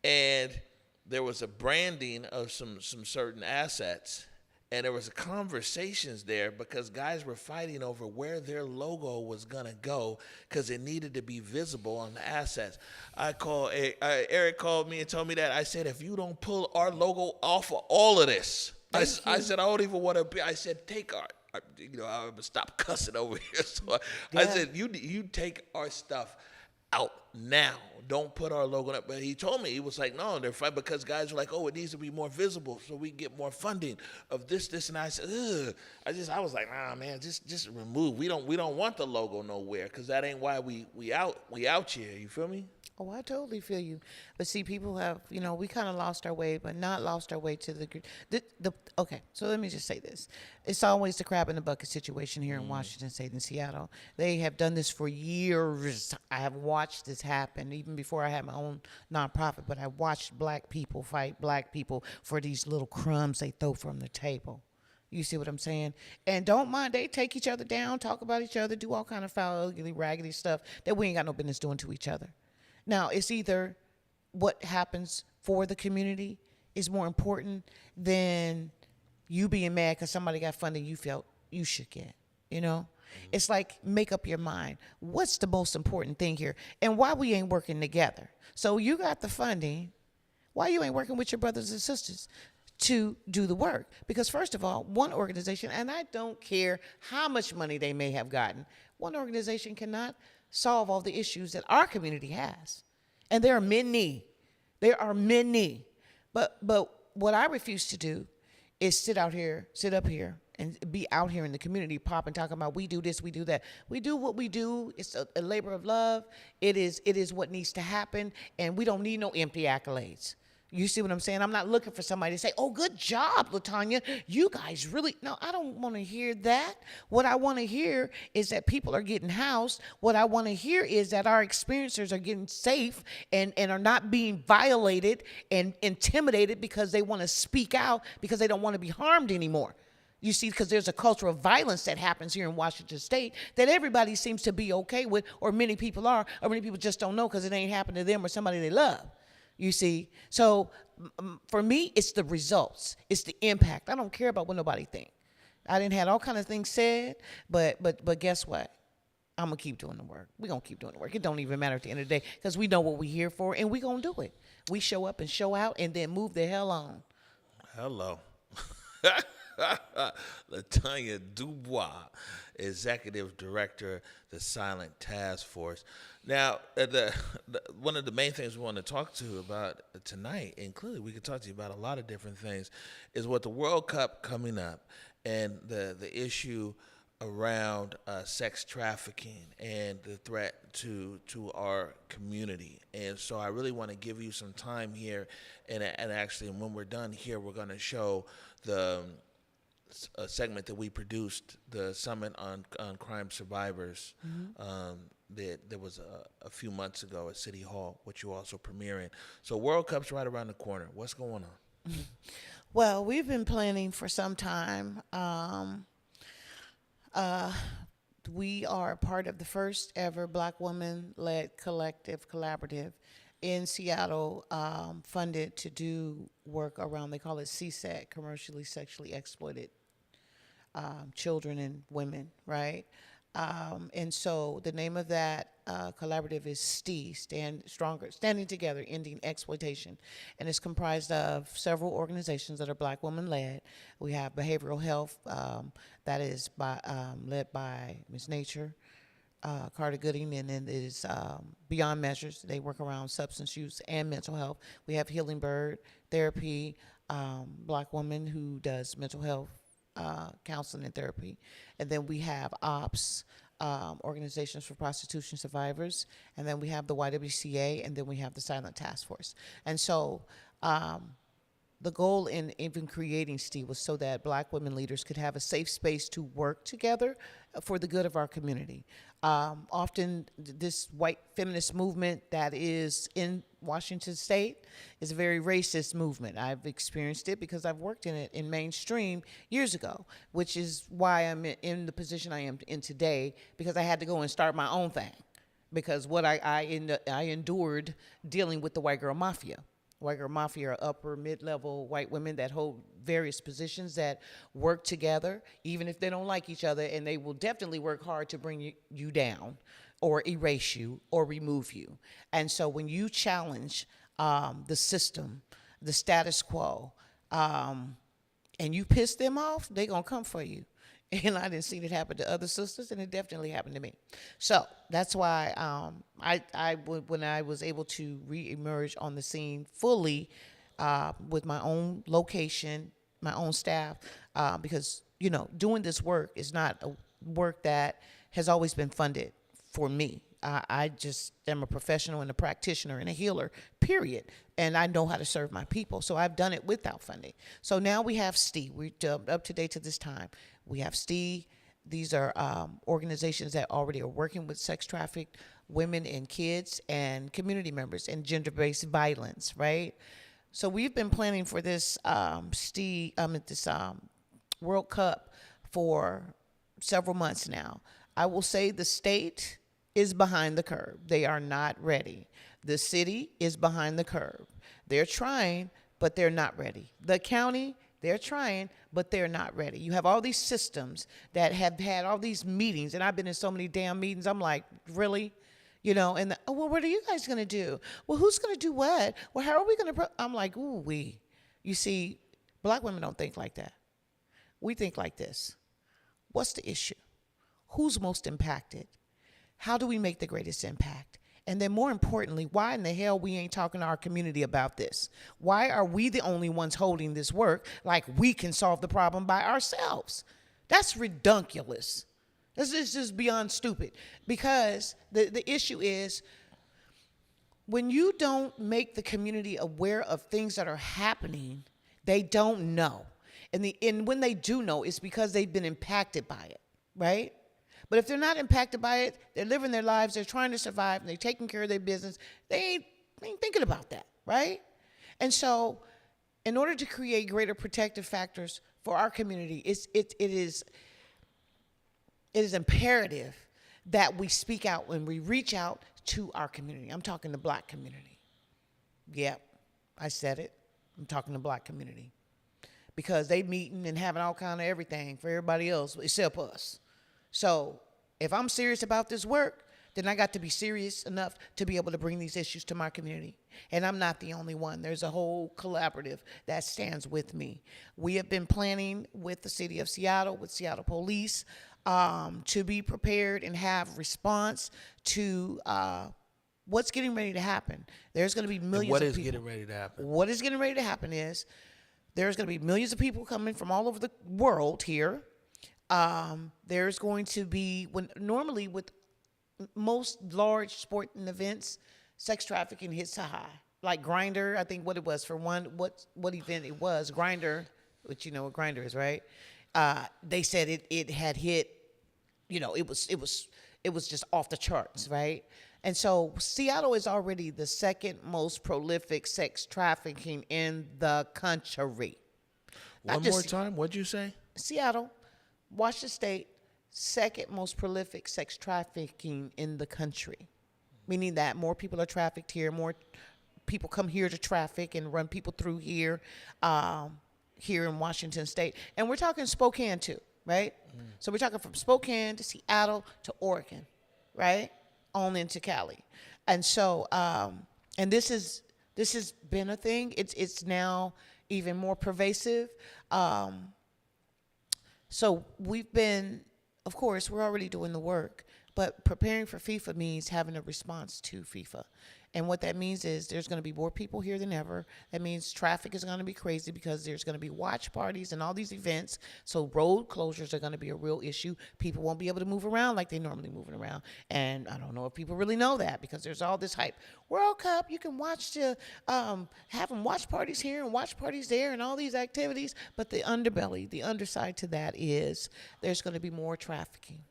And there was a branding of some certain assets. And there was conversations there because guys were fighting over where their logo was going to go because it needed to be visible on the assets. Eric called me and told me that. I said, if you don't pull our logo off of all of this, I said, I don't even want to be. I said, take our I'm going to stop cussing over here. So I said, you take our stuff out now. Don't put our logo up. But he told me, he was like, no, they're fine because guys are like, oh, it needs to be more visible so we can get more funding of this, and I said, ugh. I was like, nah, man, just remove. We don't want the logo nowhere because that ain't why we out here. You feel me? Oh, I totally feel you. But see, people have, we kind of lost our way, but not lost our way to okay, so let me just say this. It's always the crab in the bucket situation here in Washington State and Seattle. They have done this for years. I have watched this happen even before I had my own nonprofit, but I watched black people fight black people for these little crumbs they throw from the table. You see what I'm saying? And don't mind, they take each other down, talk about each other, do all kind of foul, ugly, raggedy stuff that we ain't got no business doing to each other. Now, it's either what happens for the community is more important than you being mad because somebody got funding you felt you should get, It's like, make up your mind. What's the most important thing here? And why we ain't working together? So you got the funding. Why you ain't working with your brothers and sisters to do the work? Because first of all, one organization, and I don't care how much money they may have gotten, one organization cannot solve all the issues that our community has. And there are many. But what I refuse to do is sit up here and be out here in the community popping, talking about we do this, we do that. We do what we do. It's a labor of love. It is what needs to happen, and we don't need no empty accolades. You see what I'm saying? I'm not looking for somebody to say, oh, good job, LaTanya. You guys really, no, I don't want to hear that. What I want to hear is that people are getting housed. What I want to hear is that our experiencers are getting safe and are not being violated and intimidated because they want to speak out because they don't want to be harmed anymore. You see, because there's a culture of violence that happens here in Washington State that everybody seems to be okay with, or many people are, or many people just don't know because it ain't happened to them or somebody they love. You see, so for me, it's the results. It's the impact. I don't care about what nobody think. I didn't have all kind of things said, but guess what? I'm going to keep doing the work. We're going to keep doing the work. It don't even matter at the end of the day because we know what we're here for, and we're going to do it. We show up and show out and then move the hell on. Hello. LaTanya DuBois, Executive Director, the Silent Task Force. Now, one of the main things we want to talk to you about tonight, and clearly we could talk to you about a lot of different things, is with the World Cup coming up and the issue around sex trafficking and the threat to our community. And so I really want to give you some time here, and actually when we're done here, we're going to show a segment that we produced, the Summit on Crime Survivors, that there was a few months ago at City Hall, which you also premiering. So World Cup's right around the corner. What's going on? Well, we've been planning for some time. We are part of the first ever Black woman-led collaborative in Seattle, funded to do work around, they call it CSEC, commercially sexually exploited children and women, right? And so the name of that collaborative is STEA, Standing Together, Ending Exploitation. And it's comprised of several organizations that are Black woman-led. We have behavioral health, that is led by Ms. Nature, Carter Gooding, and then there's Beyond Measures. They work around substance use and mental health. We have Healing Bird Therapy, Black woman who does mental health counseling and therapy. And then we have OPS, Organizations for Prostitution Survivors. And then we have the YWCA, and then we have the Silent Task Force. And so the goal in even creating STEA was so that Black women leaders could have a safe space to work together for the good of our community. Often this white feminist movement that is in Washington State is a very racist movement. I've experienced it because I've worked in it in mainstream years ago, which is why I'm in the position I am in today, because I had to go and start my own thing, because what I endured dealing with the white girl mafia. White girl mafia are upper, mid-level white women that hold various positions that work together, even if they don't like each other, and they will definitely work hard to bring you down or erase you or remove you. And so when you challenge the system, the status quo, and you piss them off, they're going to come for you. And I didn't see it happen to other sisters, and it definitely happened to me. So that's why when I was able to reemerge on the scene fully with my own location, my own staff, because, doing this work is not a work that has always been funded for me. I just am a professional and a practitioner and a healer, period. And I know how to serve my people. So I've done it without funding. So now we have STEA. We're up to date to this time. We have STEA. These are organizations that already are working with sex trafficked women and kids and community members and gender-based violence, right? So we've been planning for this World Cup for several months now. I will say the state is behind the curve. They are not ready. The city is behind the curve. They're trying, but they're not ready. The county, they're trying, but they're not ready. You have all these systems that have had all these meetings, and I've been in so many damn meetings. I'm like, really? Well, what are you guys going to do? Well, who's going to do what? Well, how are we going to? I'm like, ooh, You see, Black women don't think like that. We think like this. What's the issue? Who's most impacted? How do we make the greatest impact? And then more importantly, why in the hell we ain't talking to our community about this? Why are we the only ones holding this work like we can solve the problem by ourselves? That's redunculous. This is just beyond stupid, because the issue is when you don't make the community aware of things that are happening, they don't know. And when they do know, it's because they've been impacted by it, right? But if they're not impacted by it, they're living their lives, they're trying to survive, and they're taking care of their business, they ain't thinking about that, right? And so in order to create greater protective factors for our community, it is imperative that we speak out when we reach out to our community. I'm talking the Black community. Yep, I said it. I'm talking the Black community. Because they meeting and having all kind of everything for everybody else except us. So if I'm serious about this work, then I got to be serious enough to be able to bring these issues to my community. And I'm not the only one. There's a whole collaborative that stands with me. We have been planning with the city of Seattle, with Seattle Police, to be prepared and have response to what's getting ready to happen. There's going to be millions of people. What is getting ready to happen? What is getting ready to happen is there's going to be millions of people coming from all over the world here. There's going to be, normally with most large sporting events, sex trafficking hits a high. Like Grindr, I think what it was for one, what event it was, Grindr, which you know what Grindr is, right? They said it had hit, it it was just off the charts, right? And so Seattle is already the second most prolific sex trafficking in the country. One more time, what'd you say? Seattle, Washington State, second most prolific sex trafficking in the country, meaning that more people are trafficked here, more people come here to traffic and run people through here, here in Washington State. And we're talking Spokane too, right? So we're talking from Spokane to Seattle to Oregon, right? On into Cali. And so, and this has been a thing. It's now even more pervasive. So we've been, of course, we're already doing the work, but preparing for FIFA means having a response to FIFA. And what that means is there's going to be more people here than ever. That means traffic is going to be crazy because there's going to be watch parties and all these events. So road closures are going to be a real issue. People won't be able to move around like they normally moving around. And I don't know if people really know that because there's all this hype. World Cup, you can watch having watch parties here and watch parties there and all these activities. But the underbelly, the underside to that is there's going to be more trafficking.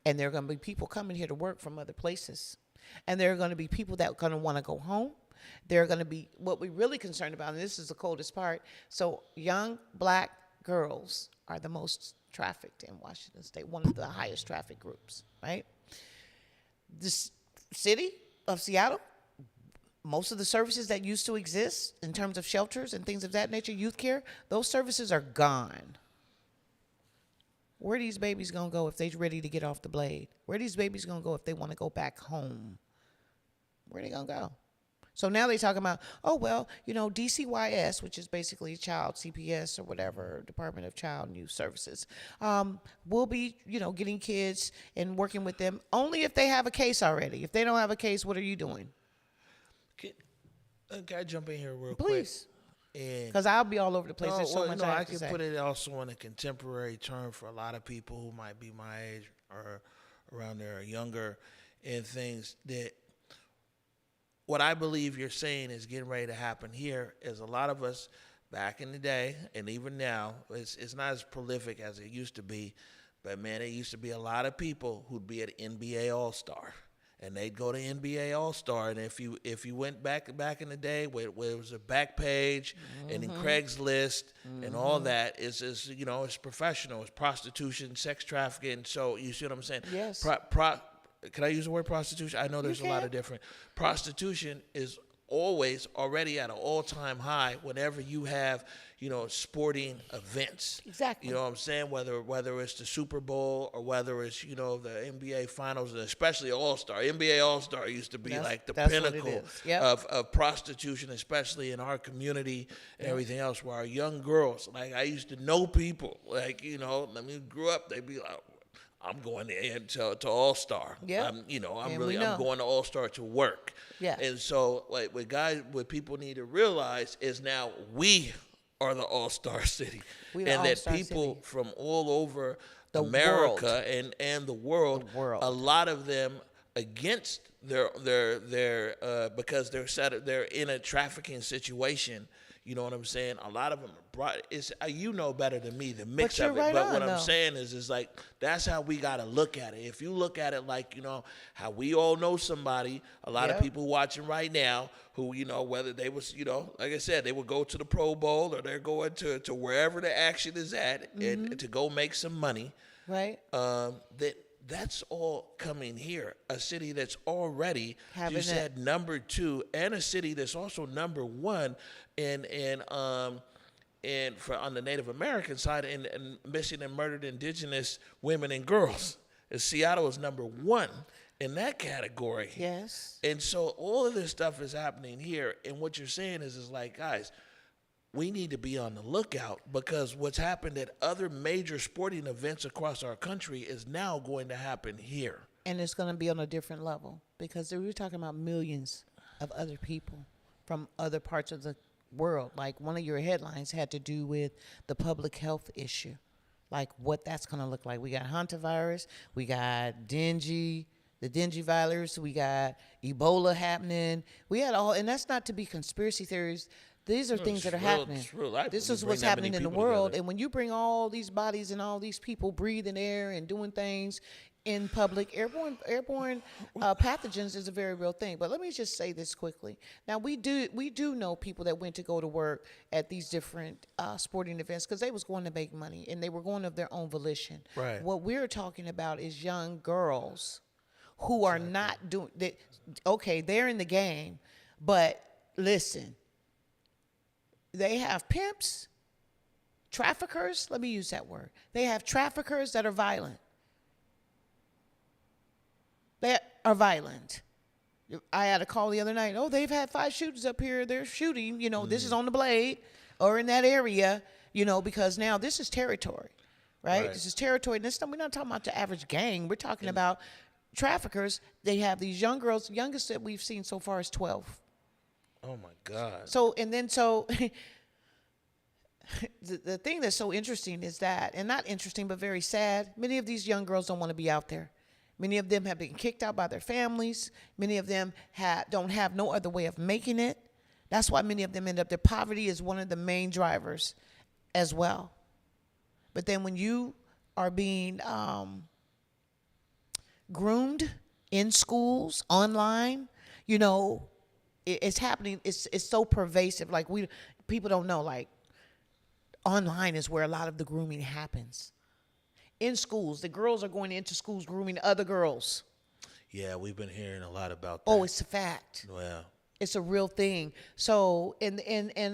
And there are going to be people coming here to work from other places. And there are going to be people that are going to want to go home. There are going to be, what we're really concerned about, and this is the coldest part, so young black girls are the most trafficked in Washington State, one of the highest traffic groups, right? This city of Seattle, most of the services that used to exist in terms of shelters and things of that nature, youth care, those services are gone. Where are these babies going to go if they're ready to get off the blade? Where are these babies going to go if they want to go back home? Where are they going to go? So now they're talking about, oh, well, DCYS, which is basically Child CPS or whatever, Department of Child and Youth Services, will be, getting kids and working with them only if they have a case already. If they don't have a case, what are you doing? Can I jump in here real quick? Please. Because I'll be all over the place. There's so much I can put it also in a contemporary term for a lot of people who might be my age or around there or younger, and things that what I believe you're saying is getting ready to happen here is a lot of us back in the day and even now, it's not as prolific as it used to be, but man, it used to be a lot of people who'd be at NBA All-Star. And they'd go to NBA All-Star, and if you went back in the day where it was a back page and then Craigslist and all that is it's professional, it's prostitution, sex trafficking. So you see what I'm saying? Yes. Can I use the word prostitution? I know there's a lot of different. Prostitution is always already at an all-time high whenever you have sporting events. Exactly. You know what I'm saying? Whether it's the Super Bowl or whether it's the NBA Finals, and especially All-Star. NBA All-Star used to be like the pinnacle of prostitution, especially in our community and everything else. Where our young girls, like I used to know people, grew up, they'd be like, I'm going to All-Star. Yeah. I'm going to All-Star to work. Yeah. And so what people need to realize is now we are the All-Star city. And that people from all over America and the world, a lot of them against their because they're in a trafficking situation. You know what I'm saying? A lot of them are brought. Better than me the mix of it. But what I'm saying is like that's how we got to look at it. If you look at it like how we all know somebody, a lot of people watching right now who whether they was like I said, they would go to the Pro Bowl or they're going to wherever the action is at and to go make some money. Right. That's all coming here. A city that's already, having you said, number 2, and a city that's also number 1 and for on the Native American side and missing and murdered indigenous women and girls. And Seattle is number 1 in that category. Yes. And so all of this stuff is happening here. And what you're saying is like, guys, we need to be on the lookout because what's happened at other major sporting events across our country is now going to happen here. And it's going to be on a different level because we're talking about millions of other people from other parts of the world. Like one of your headlines had to do with the public health issue, like what that's going to look like. We got hantavirus, we got the dengue virus, we got Ebola happening. We had all, and that's not to be conspiracy theories. These are things that are happening. This is what's happening in the world. Together. And when you bring all these bodies and all these people breathing air and doing things in public. Airborne pathogens is a very real thing. But let me just say this quickly. Now we do know people that went to go to work at these different sporting events because they was going to make money and they were going of their own volition. Right. What we're talking about is young girls who are not doing that. Okay, they're in the game, but listen, they have pimps, traffickers. Let me use that word. They have traffickers that are violent. They are violent. I had a call the other night. Oh, they've had 5 shooters up here. They're shooting. This is on the Blade or in that area. Because now this is territory, right? This is territory. We're not talking about the average gang. We're talking about traffickers. They have these young girls. The youngest that we've seen so far is 12. Oh my God. So the thing that's so interesting is that, and not interesting but very sad, many of these young girls don't want to be out there. Many of them have been kicked out by their families. Many of them don't have no other way of making it. That's why many of them end up, their poverty is one of the main drivers as well. But then when you are being groomed in schools, online, it's happening. It's so pervasive. Like people don't know, like online is where a lot of the grooming happens. In schools, the girls are going into schools grooming other girls. Yeah, we've been hearing a lot about that. Oh, it's a fact. Well, it's a real thing. So, and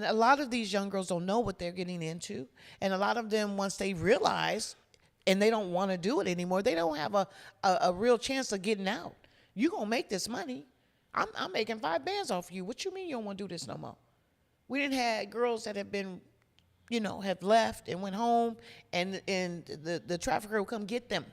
a lot of these young girls don't know what they're getting into. And a lot of them, once they realize, and they don't want to do it anymore, they don't have a real chance of getting out. You gonna make this money. I'm making 5 bands off you. What you mean you don't want to do this no more? We didn't have girls that have been, have left and went home, and the trafficker will come get them.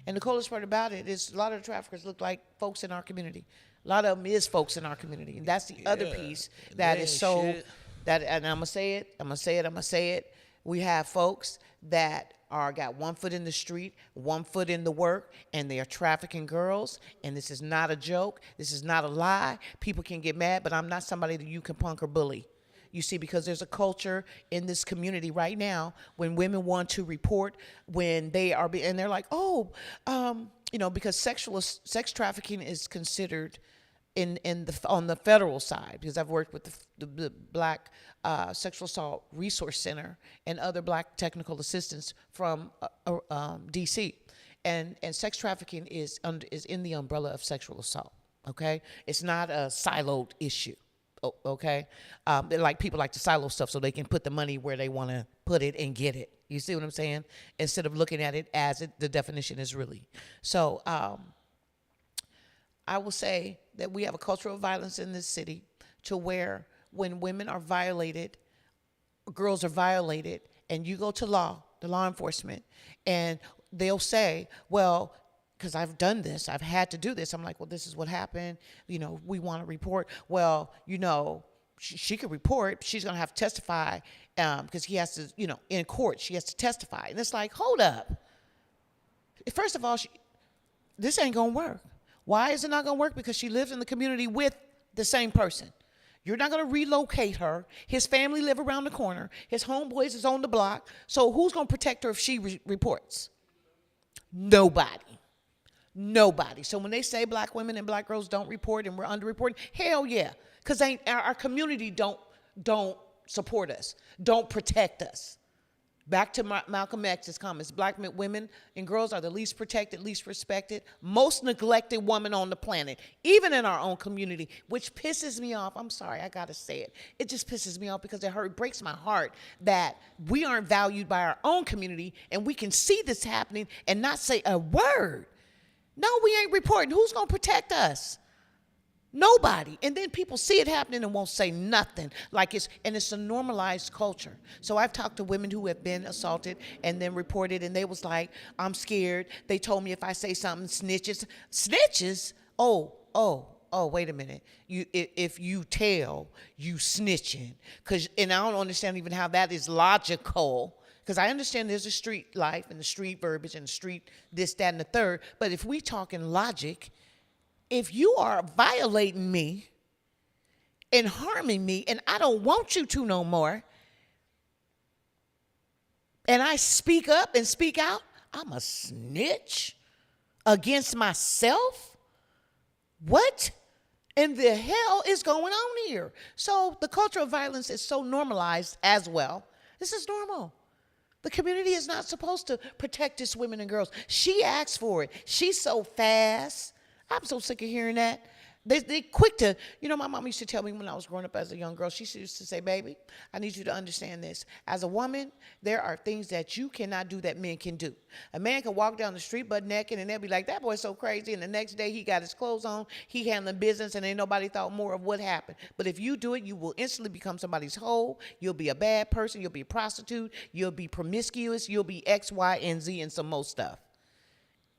And the coolest part about it is a lot of the traffickers look like folks in our community. A lot of them is folks in our community, and that's the other piece that is so shit. That. And I'm gonna say it. We have folks that got 1 foot in the street, 1 foot in the work, and they are trafficking girls. And this is not a joke. This is not a lie. People can get mad, but I'm not somebody that you can punk or bully. You see, because there's a culture in this community right now when women want to report when they are, and they're like, because sex trafficking is considered on the federal side, because I've worked with the Black Sexual Assault Resource Center and other Black technical assistants from DC, and sex trafficking is in the umbrella of sexual assault. Okay, it's not a siloed issue. Okay, like people like to silo stuff so they can put the money where they want to put it and get it. You see what I'm saying? Instead of looking at it as the definition is really. So I will say that we have a culture of violence in this city to where when women are violated, girls are violated, and you go to the law enforcement, and they'll say, well, because I've done this, I've had to do this. I'm like, well, this is what happened. We want to report. Well, she could report. She's going to have to testify because he has to, in court, she has to testify. And it's like, hold up. First of all, this ain't going to work. Why is it not going to work? Because she lives in the community with the same person. You're not going to relocate her. His family live around the corner. His homeboys is on the block. So who's going to protect her if she reports? Nobody. So when they say Black women and Black girls don't report and we're underreporting, hell yeah, because our community don't support us, don't protect us. Back to Malcolm X's comments, Black women and girls are the least protected, least respected, most neglected woman on the planet, even in our own community, which pisses me off. I'm sorry, I gotta say it. It just pisses me off because it breaks my heart that we aren't valued by our own community and we can see this happening and not say a word. No, we ain't reporting. Who's going to protect us? Nobody. And then people see it happening and won't say nothing. It's a normalized culture. So I've talked to women who have been assaulted and then reported, and they was like, I'm scared. They told me if I say something, snitches. Snitches? Oh, wait a minute. If you tell, you snitching. And I don't understand even how that is logical. Because I understand there's a street life and the street verbiage and the street this, that, and the third. But if we talking logic, if you are violating me and harming me and I don't want you to no more, and I speak up and speak out, I'm a snitch against myself? What in the hell is going on here? So the culture of violence is so normalized as well. This is normal. The community is not supposed to protect its women and girls. She asked for it. She's so fast. I'm so sick of hearing that. They quick to, my mom used to tell me when I was growing up as a young girl, she used to say, baby, I need you to understand this. As a woman, there are things that you cannot do that men can do. A man can walk down the street butt naked and they'll be like, that boy's so crazy. And the next day he got his clothes on, he handling business, and ain't nobody thought more of what happened. But if you do it, you will instantly become somebody's hoe. You'll be a bad person. You'll be a prostitute. You'll be promiscuous. You'll be X, Y, and Z and some more stuff.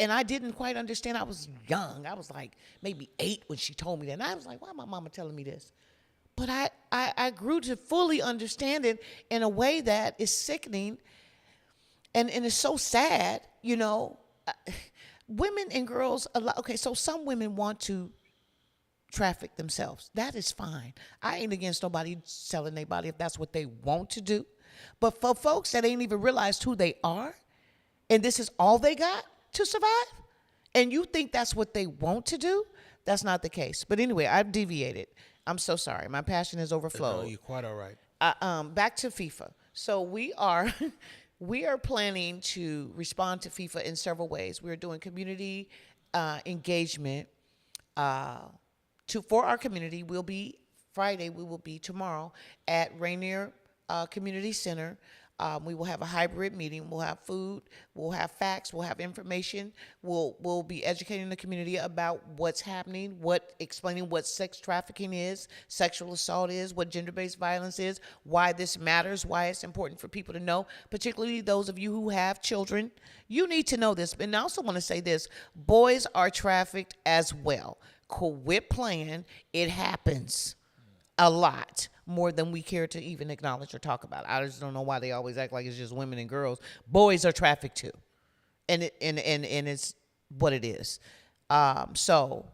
And I didn't quite understand. I was young. I was like maybe 8 when she told me that. And I was like, why my mama telling me this? But I grew to fully understand it in a way that is sickening and it's so sad, Women and girls, okay, so some women want to traffic themselves. That is fine. I ain't against nobody selling their body if that's what they want to do. But for folks that ain't even realized who they are, and this is all they got to survive, and you think that's what they want to do, that's not the case. But anyway, I've deviated. I'm so sorry. My passion has overflowed. No, you're quite all right. Back to FIFA. So we are planning to respond to FIFA in several ways. We're doing community engagement for our community. We'll be Friday. We will be tomorrow at Rainier Community Center. We will have a hybrid meeting. We'll have food. We'll have facts. We'll have information. We'll be educating the community about what's happening, explaining what sex trafficking is, sexual assault is, what gender-based violence is, why this matters, why it's important for people to know, particularly those of you who have children. You need to know this. And I also want to say this. Boys are trafficked as well. Quit playing. It happens a lot. More than we care to even acknowledge or talk about. I just don't know why they always act like it's just women and girls. Boys are trafficked too, and it's what it is. So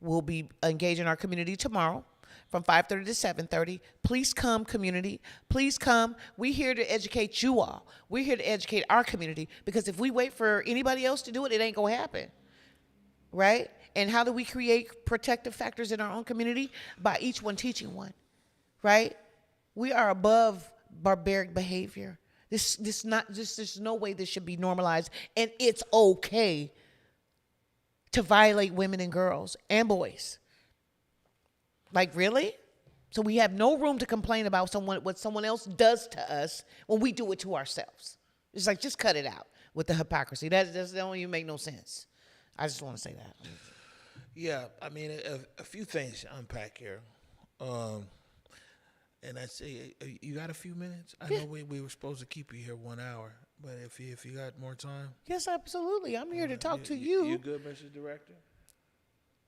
we'll be engaging our community tomorrow from 5:30 to 7:30. Please come, community. Please come. We're here to educate you all. We're here to educate our community, because if we wait for anybody else to do it, it ain't gonna happen, right? And how do we create protective factors in our own community? By each one teaching one. Right? We are above barbaric behavior. There's no way this should be normalized. And it's okay to violate women and girls and boys. Like, really? So we have no room to complain about what someone else does to us when we do it to ourselves. It's like, just cut it out with the hypocrisy. That don't even make no sense. I just want to say that. Yeah, I mean, a few things to unpack here. And I say, you got a few minutes? I know we were supposed to keep you here 1 hour, but if you got more time. Yes, absolutely. I'm here to talk to you. You good, Mr. Director?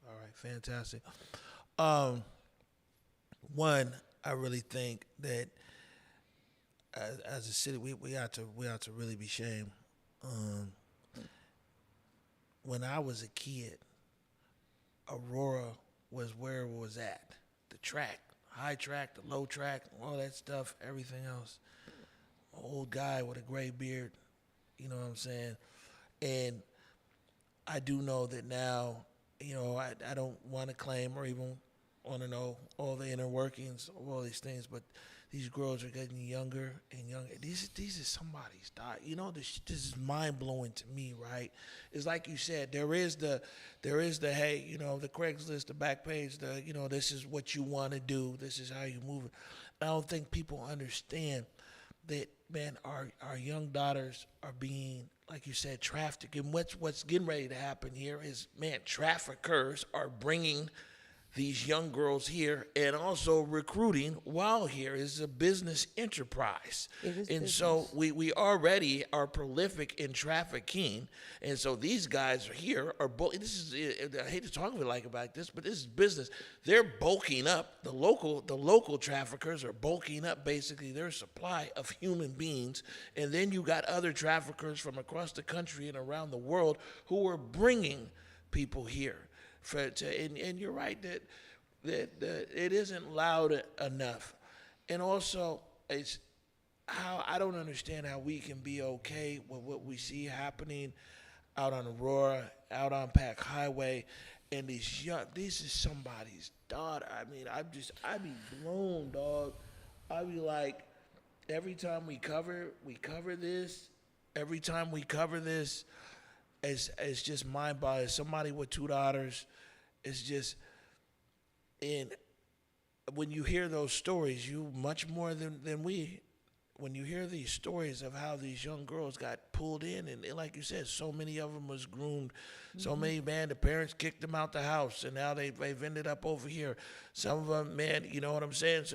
All right, fantastic. One, I really think that as a city, we ought to really be shamed. When I was a kid, Aurora was where it was at, the track. High track, the low track, all that stuff, everything else. Old guy with a gray beard, you know what I'm saying? And I do know that now, I don't want to claim or even want to know all the inner workings of all these things, but these girls are getting younger and younger. These are somebody's daughter. This is mind blowing to me, right? It's like you said, there is the hey, the Craigslist, the back page, this is what you want to do, this is how you move it. I don't think people understand that, man, our young daughters are being, like you said, trafficked. And what's getting ready to happen here is, man, traffickers are bringing these young girls here and also recruiting while here. Is a business enterprise. It is and business. So we already are prolific in trafficking, and so these guys are here are this is, I hate to talk about this, but this is business. They're bulking up the local traffickers are bulking up basically their supply of human beings, and then you got other traffickers from across the country and around the world who are bringing people here. And you're right that it isn't loud enough, and also how I don't understand how we can be okay with what we see happening out on Aurora, out on Pack Highway, and this is somebody's daughter. I mean, I be blown, dog. I be like, every time we cover this, it's just mind-boggling. Somebody with 2 daughters, it's just, and when you hear those stories, you much more than we. When you hear these stories of how these young girls got pulled in, and like you said, so many of them was groomed, so many, man, the parents kicked them out the house, and now they've ended up over here. Some of them, man, you know what I'm saying,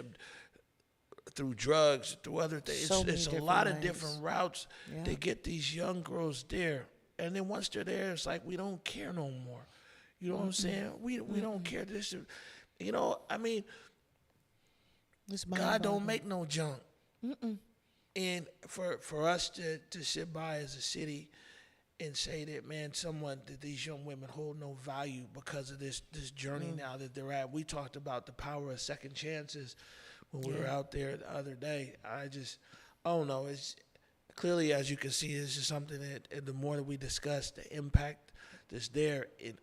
through drugs, through other things. It's a lot of different routes to get these young girls there. And then once they're there, it's like we don't care no more. You know what I'm saying? We don't care. This is, you know, I mean, God don't make no junk. And for us to sit by as a city and say that, man, that these young women hold no value because of this journey now that they're at. We talked about the power of second chances when we were out there the other day. I don't know. It's clearly, as you can see, this is something that the more that we discuss, the impact that's there. And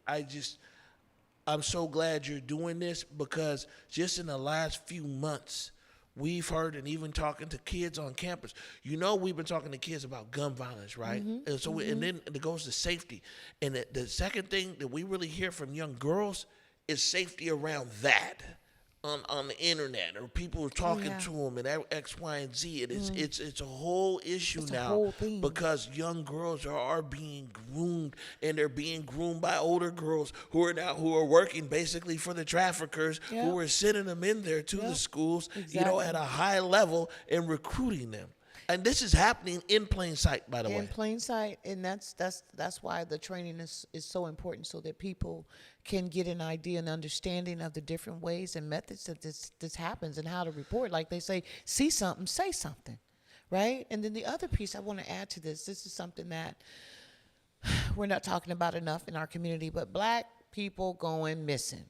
I'm so glad you're doing this, because just in the last few months, we've heard, and even talking to kids on campus, we've been talking to kids about gun violence, right? And so, and then it goes to safety. And the second thing that we really hear from young girls is safety around that. On the internet, or people talking to them, and X, Y, and Z. It's a whole issue now, because young girls are being groomed, and they're being groomed by older girls who are working basically for the traffickers, who are sending them in there to the schools, at a high level, and recruiting them. And this is happening in plain sight, by the way. In plain sight, and that's why the training is so important, so that people can get an idea and understanding of the different ways and methods that this happens, and how to report. Like they say, see something, say something, right? And then the other piece I want to add to this is something that we're not talking about enough in our community, but Black people going missing.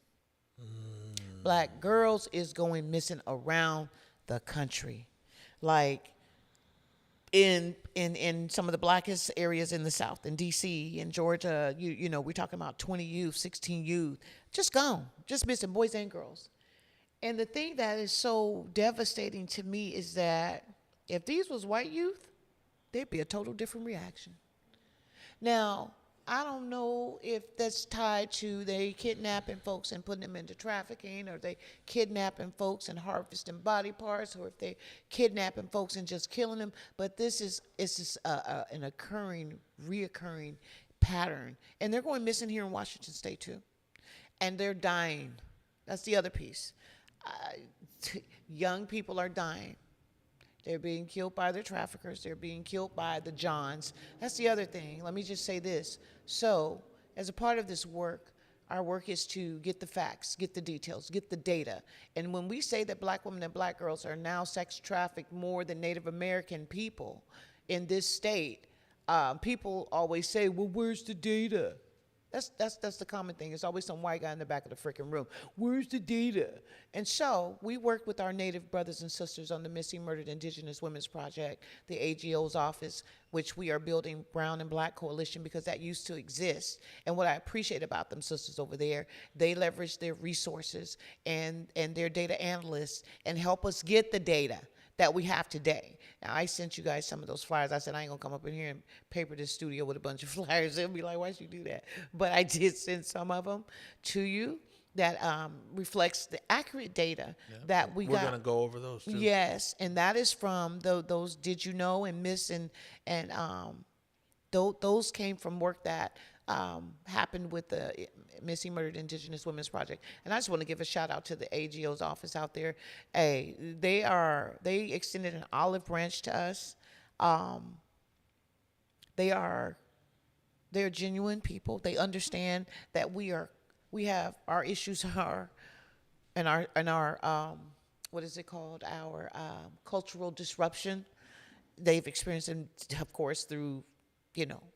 Black girls is going missing around the country. Like, in some of the blackest areas in the South, in D.C., in Georgia, we're talking about 20 youth, 16 youth, just gone, just missing, boys and girls. And the thing that is so devastating to me is that if these was white youth, there'd be a total different reaction. Now, I don't know if that's tied to they kidnapping folks and putting them into trafficking, or they kidnapping folks and harvesting body parts, or if they kidnapping folks and just killing them. But it's just an reoccurring pattern. And they're going missing here in Washington State too. And they're dying. That's the other piece. Young people are dying. They're being killed by their traffickers. They're being killed by the Johns. That's the other thing. Let me just say this. So, as a part of this work, our work is to get the facts, get the details, get the data. And when we say that Black women and Black girls are now sex trafficked more than Native American people in this state, people always say, well, where's the data? That's the common thing. It's always some white guy in the back of the freaking room. Where's the data? And so we work with our Native brothers and sisters on the Missing Murdered Indigenous Women's Project, the AGO's office, which we are building Brown and Black Coalition, because that used to exist. And what I appreciate about them sisters over there, they leverage their resources and their data analysts and help us get the data that we have today. Now, I sent you guys some of those flyers. I said, I ain't gonna come up in here and paper this studio with a bunch of flyers. They'll be like, why'd you do that? But I did send some of them to you that reflects the accurate data that we got. We're gonna go over those too. Yes, and that is from those Did You Know and Miss and those came from work that happened with the Missing Murdered Indigenous Women's Project. And I just want to give a shout out to the AGO's office out there. Hey, they extended an olive branch to us. They're genuine people. They understand that we have our issues are and our what is it called? Our cultural disruption. They've experienced them, of course, through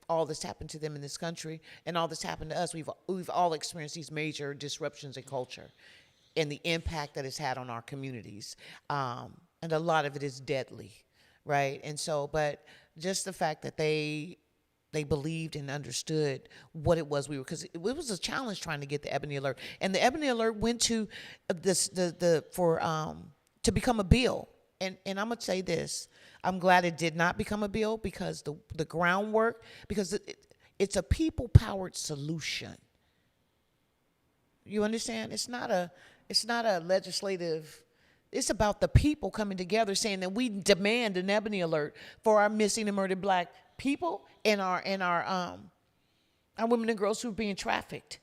all this happened to them in this country, and all this happened to us. We've all experienced these major disruptions in culture and the impact that it's had on our communities. And a lot of it is deadly, right? And so, but just the fact that they believed and understood what it was we were, because it was a challenge trying to get the Ebony Alert, and the Ebony Alert went to to become a bill. And I'm gonna say this: I'm glad it did not become a bill, because the groundwork, because it's a people-powered solution. You understand? It's not a legislative. It's about the people coming together saying that we demand an Ebony Alert for our missing and murdered Black people and our women and girls who are being trafficked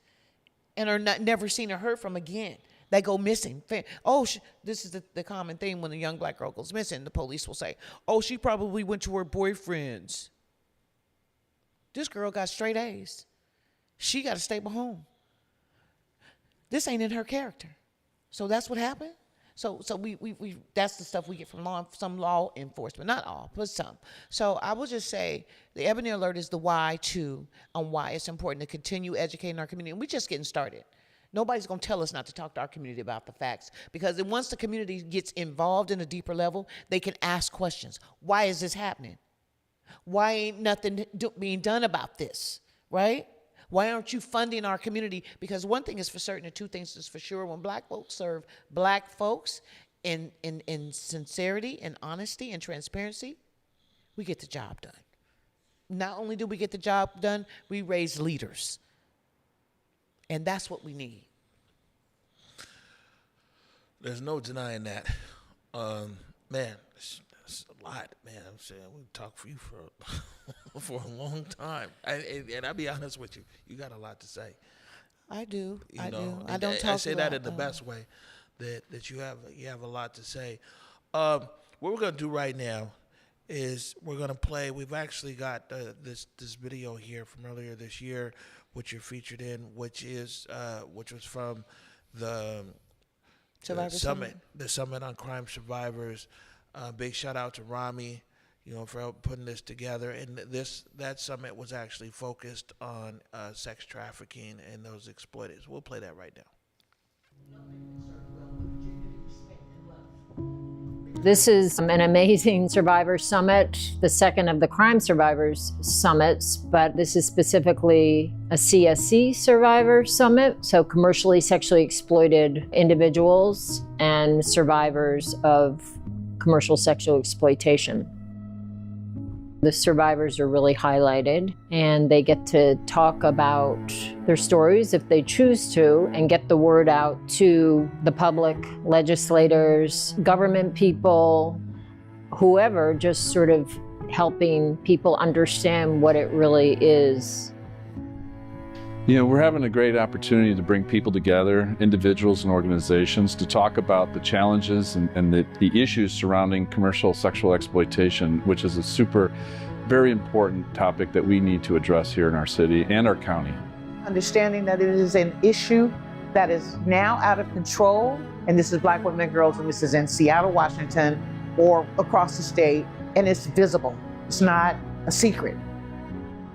and are never seen or heard from again. They go missing. This is the common thing when a young Black girl goes missing. The police will say, "Oh, she probably went to her boyfriend's." This girl got straight A's. She got a stable home. This ain't in her character. So that's what happened. So we that's the stuff we get from some law enforcement, not all, but some. So I will just say the Ebony Alert is the why too, on why it's important to continue educating our community. And we're just getting started. Nobody's going to tell us not to talk to our community about the facts, because once the community gets involved in a deeper level, they can ask questions. Why is this happening? Why ain't nothing being done about this, right? Why aren't you funding our community? Because one thing is for certain, and two things is for sure: when Black folks serve Black folks in sincerity and honesty and transparency, we get the job done. Not only do we get the job done, we raise leaders. And that's what we need. There's no denying that. Man, it's a lot, man. I'm saying we talk for you for a long time. And I'll be honest with you, you got a lot to say. I do. I say that in the best way, that you have a lot to say. What we're gonna do right now is we're gonna play. We've actually got this video here from earlier this year, which you're featured in, which was from the summit, the Summit on Crime Survivors. Big shout out to Rami, for help putting this together. And that summit was actually focused on sex trafficking and those exploiters. We'll play that right now. This is an amazing survivor summit, the second of the crime survivors summits, but this is specifically a CSC survivor summit, so commercially sexually exploited individuals and survivors of commercial sexual exploitation. The survivors are really highlighted, and they get to talk about their stories if they choose to, and get the word out to the public, legislators, government people, whoever, just sort of helping people understand what it really is. We're having a great opportunity to bring people together, individuals and organizations, to talk about the challenges and the issues surrounding commercial sexual exploitation, which is very important topic that we need to address here in our city and our county. Understanding that it is an issue that is now out of control, and this is Black women and girls, and this is in Seattle, Washington, or across the state, and it's visible. It's not a secret.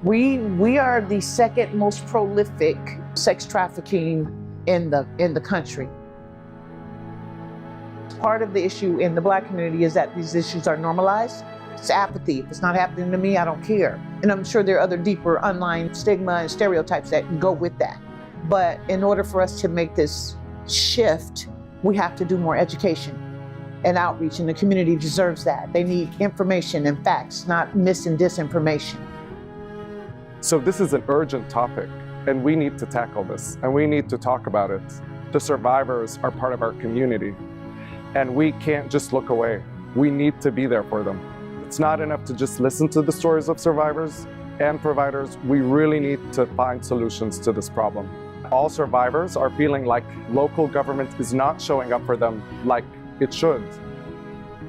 We are the second most prolific sex trafficking in the country. Part of the issue in the Black community is that these issues are normalized. It's apathy. If it's not happening to me, I don't care. And I'm sure there are other deeper underlying stigma and stereotypes that go with that. But in order for us to make this shift, we have to do more education and outreach, and the community deserves that. They need information and facts, not mis and disinformation. So this is an urgent topic, and we need to tackle this, and we need to talk about it. The survivors are part of our community, and we can't just look away. We need to be there for them. It's not enough to just listen to the stories of survivors and providers. We really need to find solutions to this problem. All survivors are feeling like local government is not showing up for them like it should.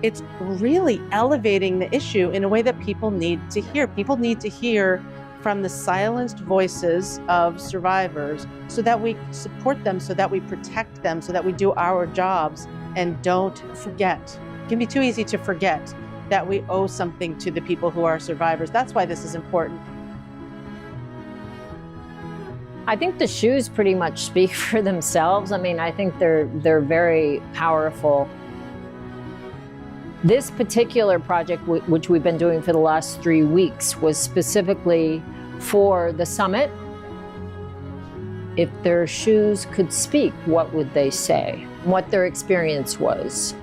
It's really elevating the issue in a way that people need to hear. People need to hear from the silenced voices of survivors so that we support them, so that we protect them, so that we do our jobs and don't forget. It can be too easy to forget that we owe something to the people who are survivors. That's why this is important. I think the shoes pretty much speak for themselves. I mean, I think they're very powerful. This particular project, which we've been doing for the last 3 weeks, was specifically for the summit. If their shoes could speak, what would they say? What their experience was.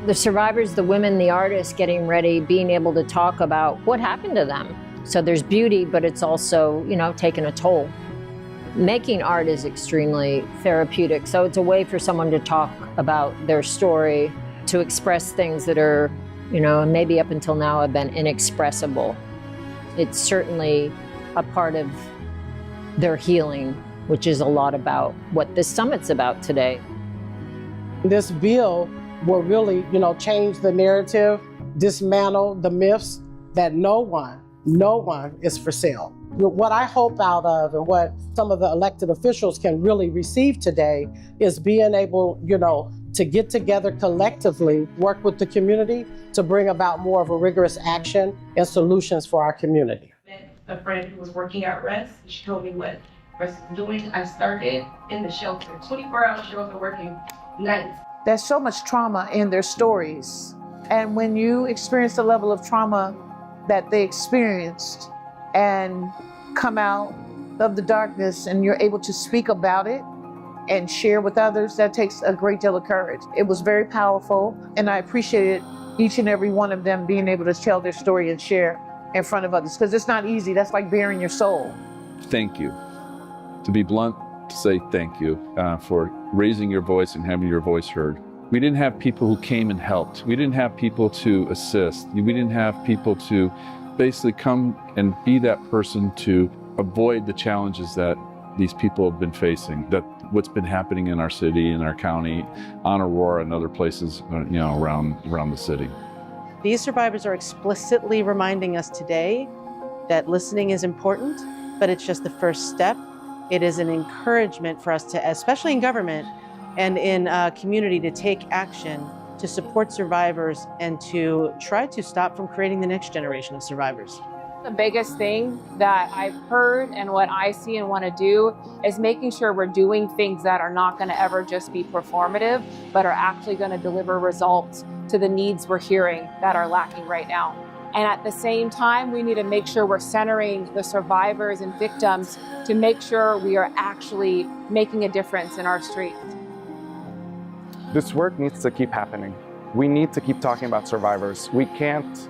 The survivors, the women, the artists getting ready, being able to talk about what happened to them. So there's beauty, but it's also, taking a toll. Making art is extremely therapeutic. So it's a way for someone to talk about their story, to express things that are, maybe up until now have been inexpressible. It's certainly a part of their healing, which is a lot about what this summit's about today. This bill will really, change the narrative, dismantle the myths that no one is for sale. What I hope out of and what some of the elected officials can really receive today is being able, to get together collectively, work with the community to bring about more of a rigorous action and solutions for our community. A friend who was working at Rest, she told me what Rest was doing. I started in the shelter, 24-hour shelter, working nights. There's so much trauma in their stories. And when you experience the level of trauma that they experienced and come out of the darkness and you're able to speak about it and share with others, that takes a great deal of courage. It was very powerful, and I appreciated each and every one of them being able to tell their story and share in front of others, because it's not easy. That's like bearing your soul. Thank you. To be blunt, to say thank you for raising your voice and having your voice heard. We didn't have people who came and helped. We didn't have people to assist. We didn't have people to basically come and be that person to avoid the challenges that these people have been facing, that what's been happening in our city, in our county, on Aurora and other places, around the city. These survivors are explicitly reminding us today that listening is important, but it's just the first step. It is an encouragement for us to, especially in government and in community, to take action to support survivors and to try to stop from creating the next generation of survivors. The biggest thing that I've heard and what I see and want to do is making sure we're doing things that are not going to ever just be performative, but are actually going to deliver results to the needs we're hearing that are lacking right now. And at the same time, we need to make sure we're centering the survivors and victims to make sure we are actually making a difference in our streets. This work needs to keep happening. We need to keep talking about survivors. We can't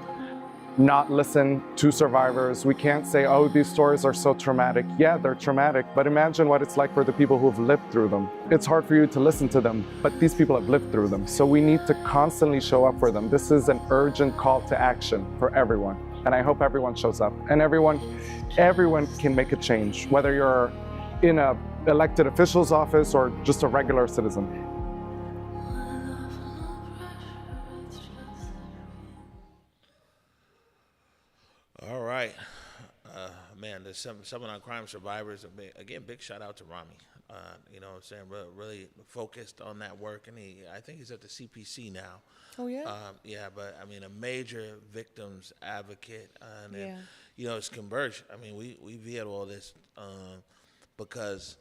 not listen to survivors. We can't say, oh, these stories are so traumatic. Yeah, they're traumatic, but imagine what it's like for the people who have lived through them. It's hard for you to listen to them, but these people have lived through them. So we need to constantly show up for them. This is an urgent call to action for everyone. And I hope everyone shows up. And everyone can make a change, whether you're in an elected official's office or just a regular citizen. All right. Man, there's some of our crime survivors. Again, big shout out to Rami. You know what I'm saying? Really focused on that work. And I think he's at the CPC now. Oh, yeah? Yeah, but I mean, a major victims advocate. And Yeah. you know, it's converged. I mean, we vetoed all this because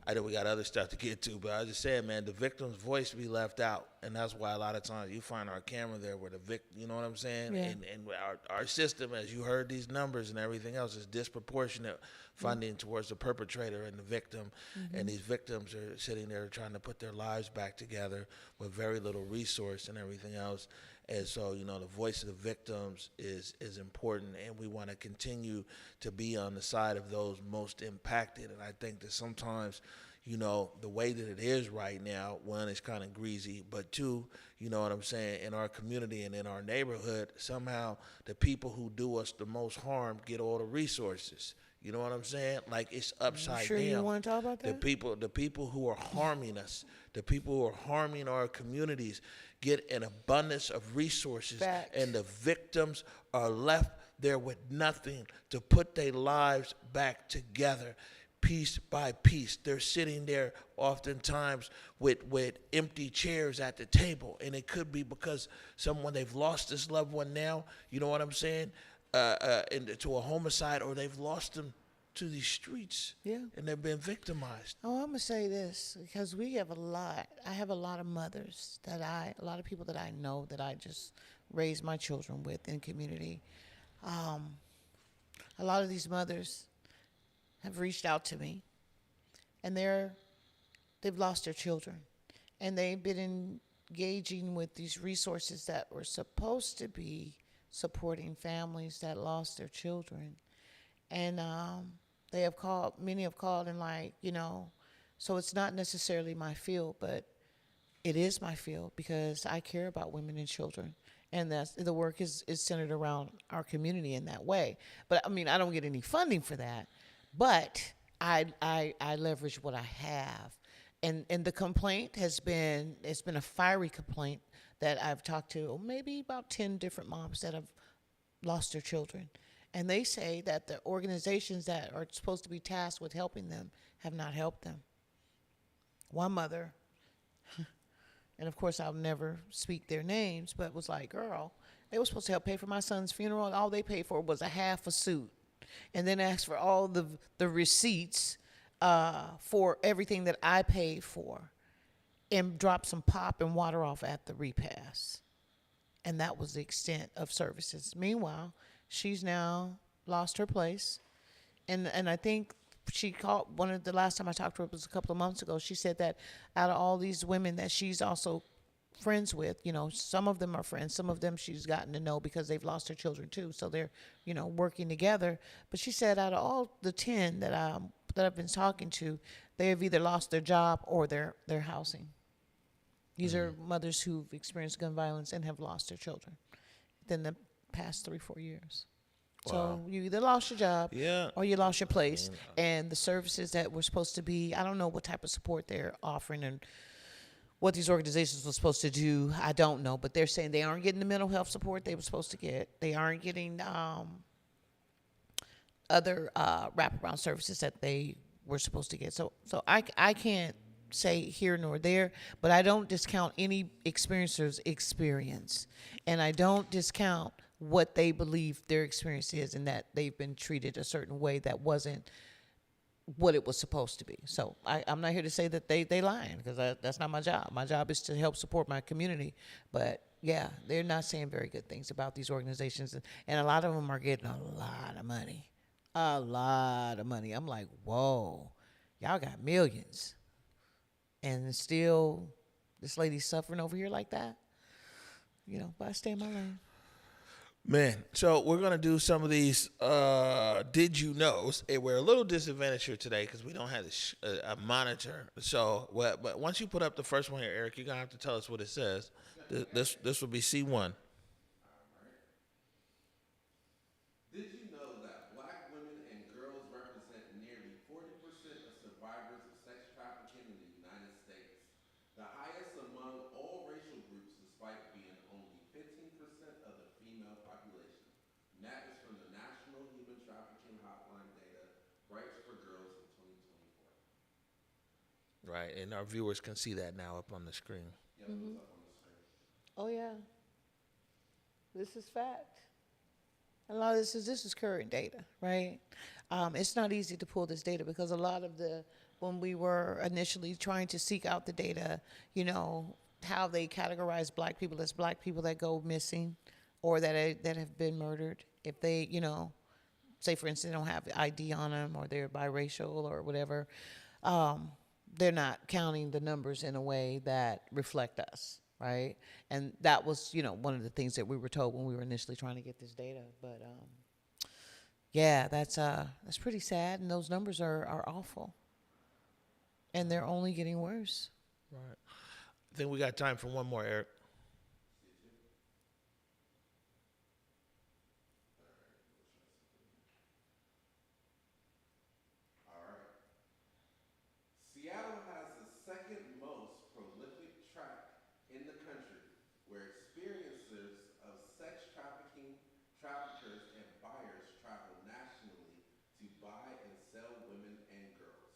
I know we got other stuff to get to, but I was just saying, man, the victim's voice be left out, and that's why a lot of times you find our camera there where the victim, you know what I'm saying? Yeah. And our system, as you heard these numbers and everything else, is disproportionate funding towards the perpetrator and the victim, and these victims are sitting there trying to put their lives back together with very little resource and everything else. And so, you know, the voice of the victims is important, and we want to continue to be on the side of those most impacted. And I think that sometimes, you know, the way that it is right now, one, is kind of greasy, but two, you know what I'm saying, in our community and in our neighborhood, somehow the people who do us the most harm get all the resources. You know what I'm saying? Like, it's upside Sure down. you want to talk about that? The people who are harming us, the people who are harming our communities get an abundance of resources, Facts. and the victims are left there with nothing to put their lives back together piece by piece. They're sitting there oftentimes with empty chairs at the table, and it could be because they've lost this loved one now, you know what I'm saying, to a homicide, or they've lost them to these streets, Yeah. and they've been victimized. Oh, I'm gonna say this because we have a lot. I have a lot of mothers a lot of people that I know that I just raise my children with in community. A lot of these mothers have reached out to me, and they've lost their children, and they've been engaging with these resources that were supposed to be supporting families that lost their children, and many have called and so it's not necessarily my field, but it is my field because I care about women and children, and the work is centered around our community in that way. But I mean, I don't get any funding for that, but I leverage what I have, and the complaint it's been a fiery complaint that I've talked to maybe about 10 different moms that have lost their children. And they say that the organizations that are supposed to be tasked with helping them have not helped them. One mother, and of course I'll never speak their names, but was like, girl, they were supposed to help pay for my son's funeral, and all they paid for was a half a suit. And then asked for all the receipts for everything that I paid for, and dropped some pop and water off at the repast. And that was the extent of services. Meanwhile, she's now lost her place. And I think she called, the last time I talked to her was a couple of months ago. She said that out of all these women that she's also friends with, some of them are friends, some of them she's gotten to know because they've lost their children too. So they're, working together. But she said out of all the 10 that I've been talking to, they have either lost their job or their housing. These are mothers who've experienced gun violence and have lost their children within the past 3-4 years. Wow. So you either lost your job or you lost your place. And the services that were supposed to be, I don't know what type of support they're offering and what these organizations were supposed to do. I don't know, but they're saying they aren't getting the mental health support they were supposed to get. They aren't getting other wraparound services that they were supposed to get. So I can't say here nor there, but I don't discount any experiencer's experience, and I don't discount what they believe their experience is, and that they've been treated a certain way that wasn't what it was supposed to be. So I'm not here to say that they lying, because that's not my job. My job is to help support my community. But yeah, they're not saying very good things about these organizations, and a lot of them are getting a lot of money. I'm like, whoa, y'all got millions. And still, this lady's suffering over here like that. But I stay in my lane. Man, so we're going to do some of these did you knows. We're a little disadvantaged here today because we don't have a monitor. So, but once you put up the first one here, Eric, you're going to have to tell us what it says. This will be C1. Did you know that black women and girls represent nearly 40% of survivors of sex trafficking in the United States? The highest among all racial groups, despite being only 15% of the female population. And that is from the National Human Trafficking Hotline data, Rights for Girls in 2024. Right, and our viewers can see that now up on the screen. Yep, it's up on the screen. Oh yeah, this is fact. A lot of this is current data, right? It's not easy to pull this data because a lot of when we were initially trying to seek out the data, how they categorize black people as black people that go missing or that have been murdered. If they, say for instance, they don't have ID on them or they're biracial or whatever, they're not counting the numbers in a way that reflect us. Right, and that was, one of the things that we were told when we were initially trying to get this data. But yeah, that's pretty sad, and those numbers are awful, and they're only getting worse. Right. I think we got time for one more, Eric. All right. Seattle has the second most prolific track in the country, where experiencers of sex trafficking, traffickers, and buyers travel nationally to buy and sell women and girls.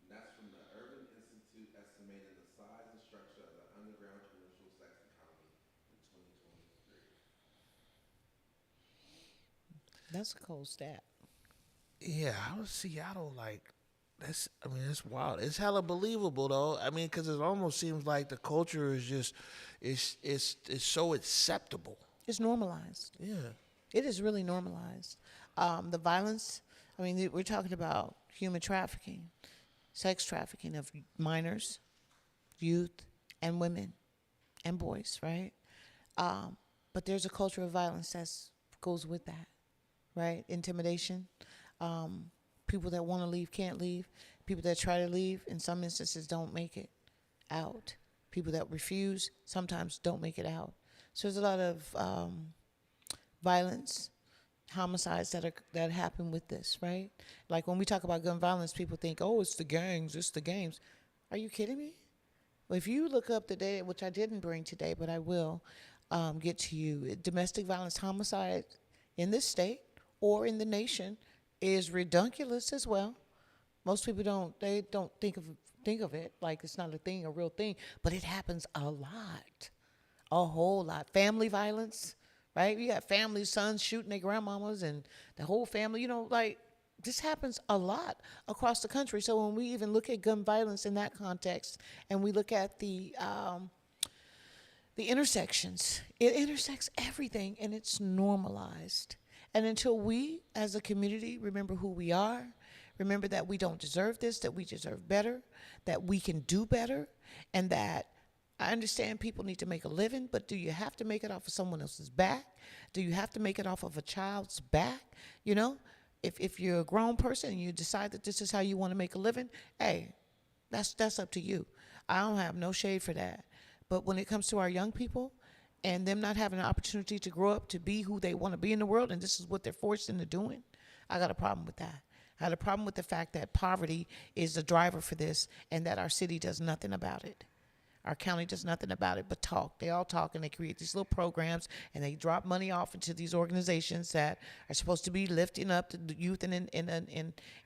And that's from the Urban Institute estimating the size and structure of the underground commercial sex economy in 2023. That's a cold stat. Yeah, how is Seattle like? I mean, it's wild. It's hella believable though. I mean, because it almost seems like the culture is just, it's so acceptable. It's normalized. Yeah. It is really normalized. The violence, I mean, we're talking about human trafficking, sex trafficking of minors, youth, and women, and boys, right? But there's a culture of violence that goes with that, right? Intimidation. People that want to leave can't leave. People that try to leave, in some instances, don't make it out. People that refuse sometimes don't make it out. So there's a lot of violence, homicides that happen with this, right? Like when we talk about gun violence, people think, oh, it's the gangs, it's the gangs. Are you kidding me? Well, if you look up today, which I didn't bring today, but I will get to you, domestic violence homicide in this state or in the nation is ridiculous as well. Most people don't think of it like it's not a thing, a real thing, but it happens a lot, a whole lot. Family violence, right? You got family, sons shooting their grandmamas and the whole family, like this happens a lot across the country. So when we even look at gun violence in that context and we look at the intersections, it intersects everything and it's normalized. And until we, as a community, remember who we are, remember that we don't deserve this, that we deserve better, that we can do better, and that I understand people need to make a living, but do you have to make it off of someone else's back? Do you have to make it off of a child's back? If you're a grown person and you decide that this is how you want to make a living, hey, that's up to you. I don't have no shade for that. But when it comes to our young people, and them not having an opportunity to grow up to be who they want to be in the world, and this is what they're forced into doing, I got a problem with that. I had a problem with the fact that poverty is the driver for this and that our city does nothing about it. Our county does nothing about it but talk. They all talk and they create these little programs and they drop money off into these organizations that are supposed to be lifting up the youth and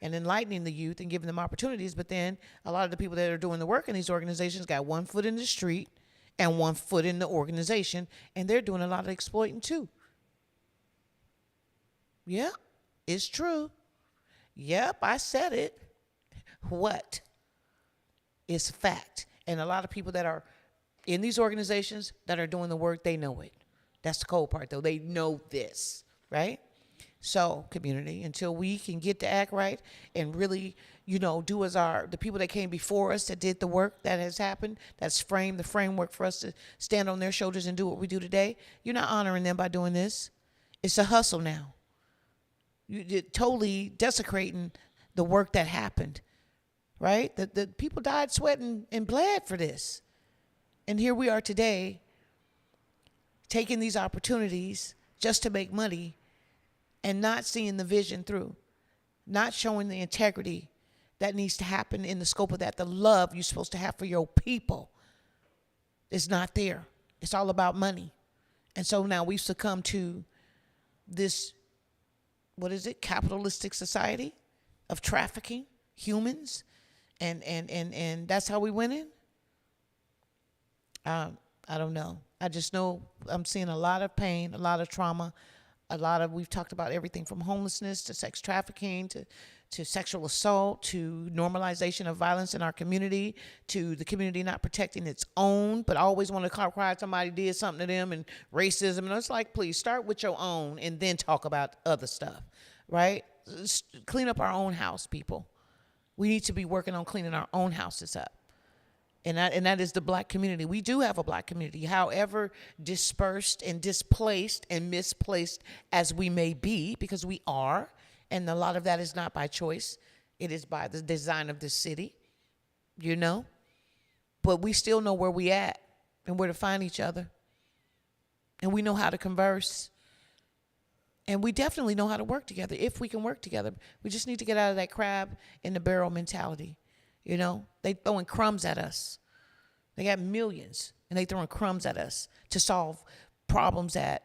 enlightening the youth and giving them opportunities. But then a lot of the people that are doing the work in these organizations got one foot in the street and one foot in the organization, and they're doing a lot of exploiting too. Yeah, it's true. Yep, I said it. What? It's a fact. And a lot of people that are in these organizations that are doing the work, they know it. That's the cold part, though. They know this, right? So, community, until we can get to act right and really, do as the people that came before us that did the work that has happened, that's framed the framework for us to stand on their shoulders and do what we do today, you're not honoring them by doing this. It's a hustle now. You're totally desecrating the work that happened, right? The people died, sweating, and bled for this. And here we are today taking these opportunities just to make money and not seeing the vision through, not showing the integrity that needs to happen in the scope of that. The love you're supposed to have for your people is not there. It's all about money. And so now we've succumbed to this, capitalistic society of trafficking humans, and that's how we went in? I don't know. I just know I'm seeing a lot of pain, a lot of trauma, we've talked about everything from homelessness to sex trafficking to sexual assault to normalization of violence in our community, to the community not protecting its own, but always want to cry somebody did something to them, and racism. And it's like, please start with your own and then talk about other stuff, right? Clean up our own house, people. We need to be working on cleaning our own houses up. And that is the black community. We do have a black community. However dispersed and displaced and misplaced as we may be, because we are, and a lot of that is not by choice. It is by the design of this city, But we still know where we at and where to find each other. And we know how to converse. And we definitely know how to work together if we can work together. We just need to get out of that crab in the barrel mentality. They throwing crumbs at us. They got millions, and they throwing crumbs at us to solve problems that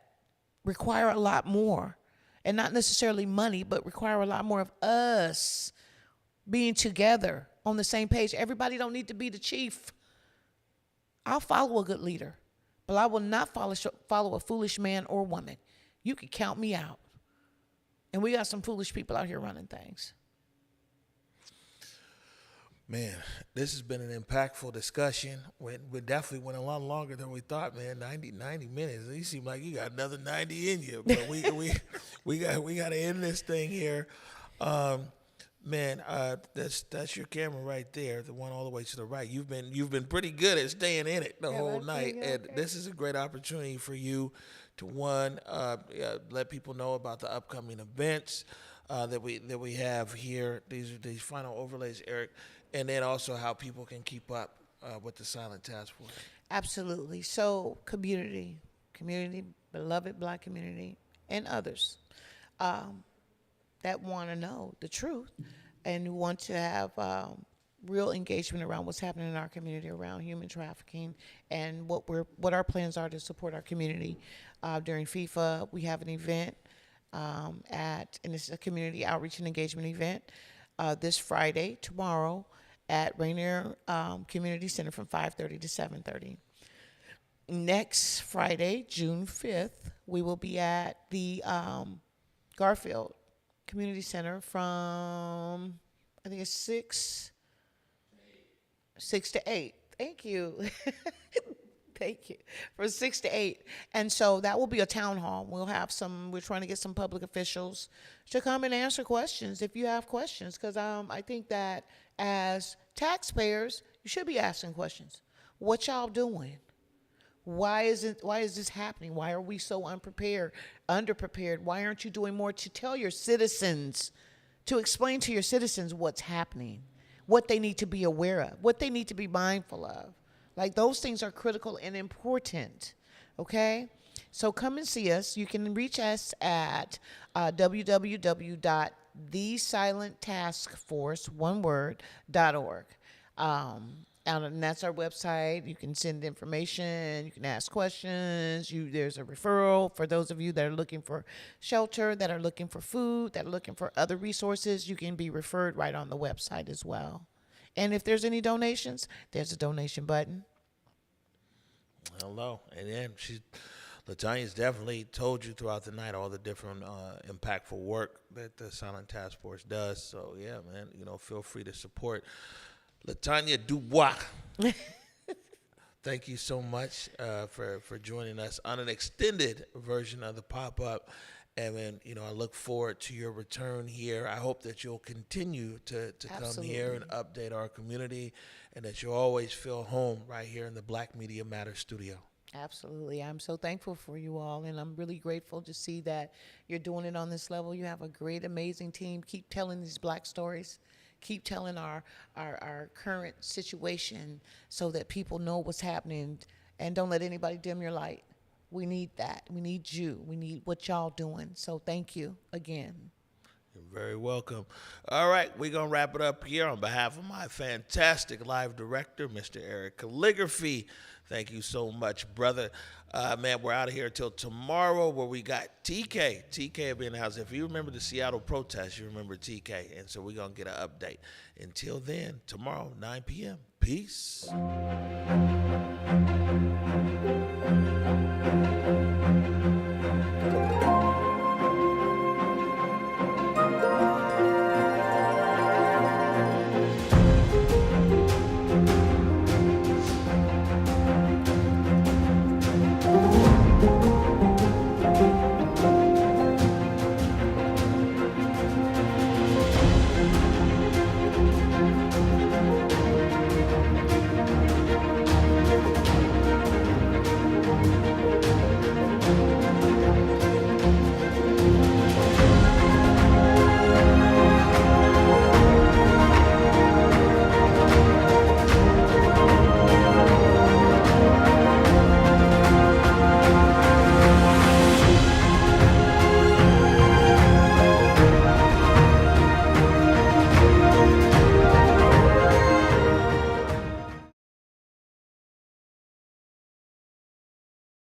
require a lot more, and not necessarily money, but require a lot more of us being together on the same page. Everybody don't need to be the chief. I'll follow a good leader, but I will not follow a foolish man or woman. You can count me out. And we got some foolish people out here running things. Man, this has been an impactful discussion. We definitely went a lot longer than we thought, man. 90 minutes. You seem like you got another 90 in you. But we got to end this thing here. Man, that's your camera right there, the one all the way to the right. You've been pretty good at staying in it the whole night, and this is a great opportunity for you to let people know about the upcoming events that we have here. These final overlays, Eric, and then also how people can keep up with the Silent Task Force. Absolutely. So community, beloved Black community, and others that want to know the truth and want to have real engagement around what's happening in our community around human trafficking and what our plans are to support our community. During FIFA, we have an event and it's a community outreach and engagement event this Friday, tomorrow, at Rainier Community Center from 5:30 to 7:30. Next Friday, June 5th, we will be at the Garfield Community Center from, I think it's 6 to 8. Thank you. Thank you. From 6 to 8. And so that will be a town hall. We're trying to get some public officials to come and answer questions if you have questions. Because I think that as taxpayers, you should be asking questions. What y'all doing? Why is this happening? Why are we so underprepared? Why aren't you doing more to tell your citizens, to explain to your citizens what's happening, what they need to be aware of, what they need to be mindful of? Like, those things are critical and important, okay? So come and see us. You can reach us at www.thesilenttaskforce.org. And that's our website. You can send information. You can ask questions. There's a referral for those of you that are looking for shelter, that are looking for food, that are looking for other resources. You can be referred right on the website as well. And if there's any donations, there's a donation button. Hello. And then LaTanya's definitely told you throughout the night all the different impactful work that the Silent Task Force does. So, yeah, man, feel free to support LaTanya DuBois. Thank you so much for joining us on an extended version of the pop-up. And then, I look forward to your return here. I hope that you'll continue to come here and update our community, and that you'll always feel home right here in the Black Media Matters studio. Absolutely. I'm so thankful for you all, and I'm really grateful to see that you're doing it on this level. You have a great, amazing team. Keep telling these Black stories. Keep telling our current situation so that people know what's happening, and don't let anybody dim your light. We need that. We need you. We need what y'all doing. So thank you again. You're very welcome. All right, we're going to wrap it up here on behalf of my fantastic live director, Mr. Eric Calligraphy. Thank you so much, brother. Man, we're out of here till tomorrow, where we got TK. TK will be in the house. If you remember the Seattle protest, you remember TK. And so we're going to get an update. Until then, tomorrow, 9 p.m. Peace.